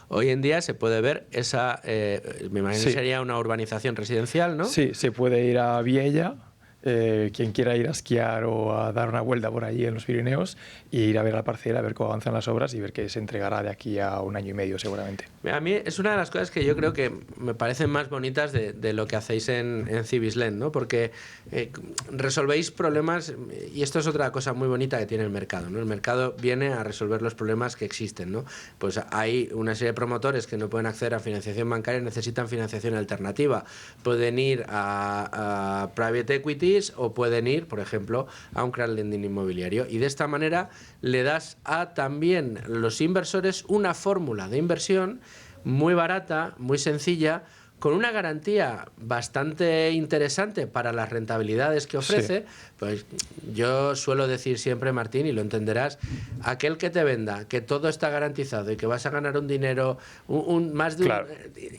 hoy en día se puede ver esa, me imagino que sería una urbanización residencial, ¿no? Sí, se puede ir a Viella, quien quiera ir a esquiar o a dar una vuelta por allí en los Pirineos y ir a ver la parcela, a ver cómo avanzan las obras y ver que se entregará de aquí a 1 año y medio seguramente. A mí es una de las cosas que yo creo que me parecen más bonitas de lo que hacéis en Cibislen, ¿no? Porque resolvéis problemas y esto es otra cosa muy bonita que tiene el mercado, ¿no? El mercado viene a resolver los problemas que existen, ¿no? Pues hay una serie de promotores que no pueden acceder a financiación bancaria y necesitan financiación alternativa. Pueden ir a private equity o pueden ir, por ejemplo, a un crowdlending inmobiliario. Y de esta manera le das a también los inversores una fórmula de inversión muy barata, muy sencilla, con una garantía bastante interesante para las rentabilidades que ofrece, Sí. pues yo suelo decir siempre, Martín, y lo entenderás, aquel que te venda que todo está garantizado y que vas a ganar un dinero, más de Claro.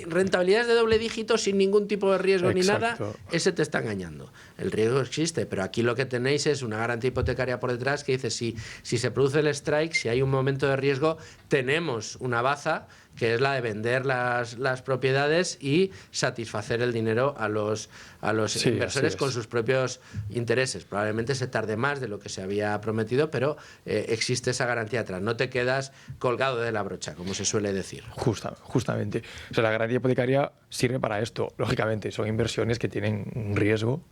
rentabilidades de doble dígito sin ningún tipo de riesgo ni nada, Exacto. ese te está engañando. El riesgo existe, pero aquí lo que tenéis es una garantía hipotecaria por detrás que dice si se produce el strike, si hay un momento de riesgo, tenemos una baza que es la de vender las propiedades y satisfacer el dinero a los Sí, inversores así es. con sus propios intereses. Probablemente se tarde más de lo que se había prometido, pero existe esa garantía atrás. No te quedas colgado de la brocha, como se suele decir. Justamente. O sea, la garantía hipotecaria sirve para esto. Lógicamente, son inversiones que tienen un riesgo,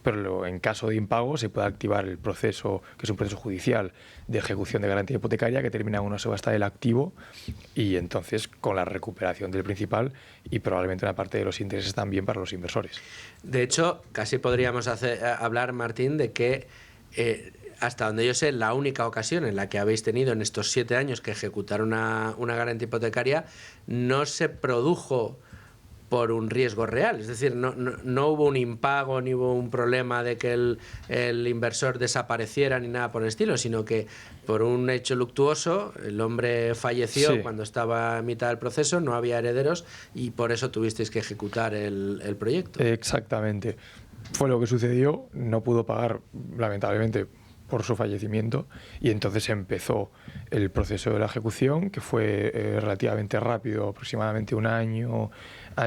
pero en caso de impago se puede activar el proceso, que es un proceso judicial de ejecución de garantía hipotecaria, que termina en una subasta del activo y entonces con la recuperación del principal y probablemente una parte de los intereses también para los inversores. De hecho, casi podríamos hablar, Martín, de que hasta donde yo sé, la única ocasión en la que habéis tenido en estos 7 años que ejecutar una garantía hipotecaria no se produjo por un riesgo real, es decir, no hubo un impago ni hubo un problema de que el inversor desapareciera ni nada por el estilo, sino que por un hecho luctuoso el hombre falleció Sí. cuando estaba a mitad del proceso, no había herederos y por eso tuvisteis que ejecutar el proyecto. Exactamente. Fue lo que sucedió, no pudo pagar, lamentablemente, por su fallecimiento y entonces empezó el proceso de la ejecución, que fue relativamente rápido, aproximadamente un año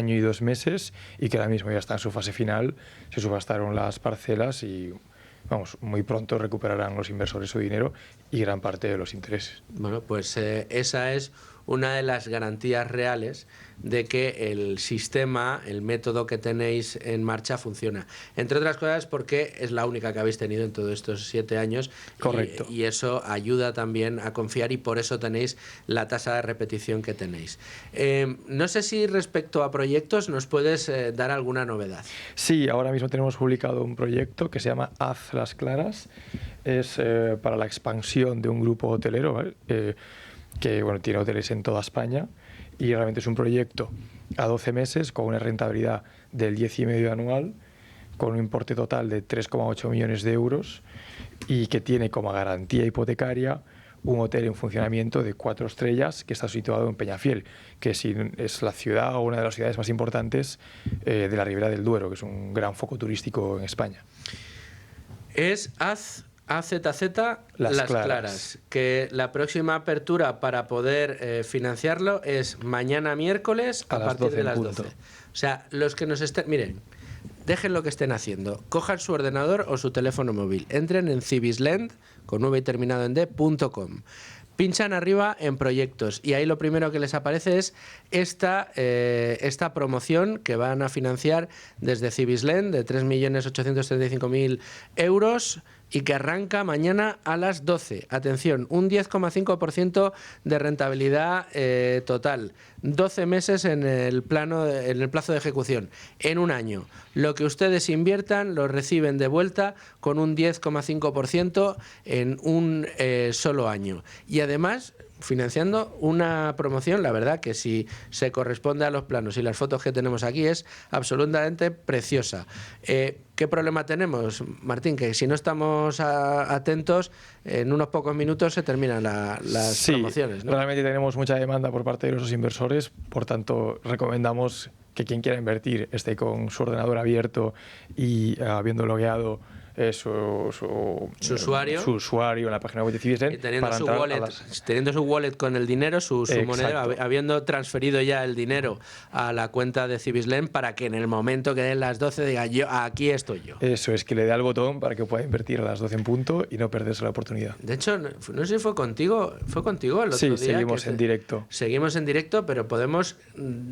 y 2 meses, y que ahora mismo ya está en su fase final. Se subastaron las parcelas y, vamos, muy pronto recuperarán los inversores su dinero y gran parte de los intereses. Bueno, pues esa es una de las garantías reales de que el sistema, el método que tenéis en marcha funciona. Entre otras cosas porque es la única que habéis tenido en todos estos 7 años. Correcto. Y eso ayuda también a confiar y por eso tenéis la tasa de repetición que tenéis. No sé si respecto a proyectos nos puedes dar alguna novedad. Sí, ahora mismo tenemos publicado un proyecto que se llama Haz las Claras. Es para la expansión de un grupo hotelero, ¿vale? Que bueno, tiene hoteles en toda España y realmente es un proyecto a 12 meses con una rentabilidad del 10,5% anual, con un importe total de 3,8 millones de euros y que tiene como garantía hipotecaria un hotel en funcionamiento de 4 estrellas que está situado en Peñafiel, que es la ciudad o una de las ciudades más importantes de la Ribera del Duero, que es un gran foco turístico en España. Es AZZ Las Las Claras. Claras, que la próxima apertura para poder financiarlo es mañana miércoles a las partir 12 de en las punto. 12. O sea, los que nos estén... Miren, dejen lo que estén haciendo, cojan su ordenador o su teléfono móvil, entren en Cibislend, con V y terminado en D.com. Pinchan arriba en proyectos y ahí lo primero que les aparece es esta promoción que van a financiar desde Cibislend de 3.835.000 euros y que arranca mañana a las 12. Atención, un 10,5% de rentabilidad total. 12 meses en el plazo de ejecución. En un año. Lo que ustedes inviertan lo reciben de vuelta con un 10,5% en un solo año. Y además financiando una promoción, la verdad que si se corresponde a los planos y las fotos que tenemos aquí es absolutamente preciosa. ¿Qué problema tenemos, Martín? Que si no estamos atentos, en unos pocos minutos se terminan las promociones, ¿no? Realmente tenemos mucha demanda por parte de nuestros inversores, por tanto recomendamos que quien quiera invertir esté con su ordenador abierto y habiendo logueado su usuario en la página web de Cibislend y teniendo su wallet con el dinero, su moneda, habiendo transferido ya el dinero a la cuenta de Cibislend para que en el momento que den las 12 diga yo aquí estoy yo. Eso es, que le dé al botón para que pueda invertir a las 12 en punto y no perderse la oportunidad. De hecho, no sé si fue contigo el otro día. Sí, seguimos en directo. Seguimos en directo, pero podemos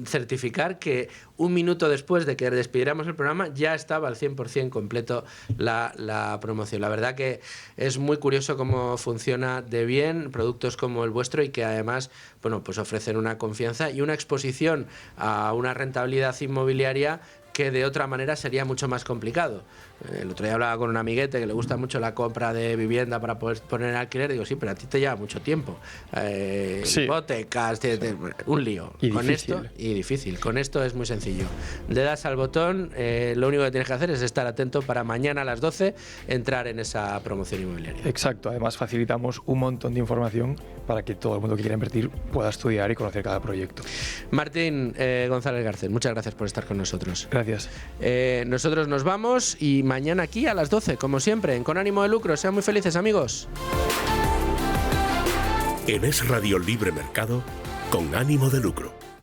certificar que un minuto después de que despidiéramos el programa ya estaba al 100% completo la promoción. La verdad que es muy curioso cómo funciona de bien productos como el vuestro y que además, bueno, pues ofrecen una confianza y una exposición a una rentabilidad inmobiliaria que de otra manera sería mucho más complicado. El otro día hablaba con un amiguete que le gusta mucho la compra de vivienda para poder poner en alquiler. Digo, sí, pero a ti te lleva mucho tiempo. Hipotecas, un lío. Y con difícil. esto, y difícil. Con esto es muy sencillo. Le das al botón, lo único que tienes que hacer es estar atento para mañana a las 12 entrar en esa promoción inmobiliaria. Exacto, además facilitamos un montón de información para que todo el mundo que quiera invertir pueda estudiar y conocer cada proyecto. Martín González Garcés, muchas gracias por estar con nosotros. Gracias. Nosotros nos vamos y mañana aquí a las 12, como siempre, en Con Ánimo de Lucro. Sean muy felices, amigos. En Es Radio Libre Mercado, Con Ánimo de Lucro.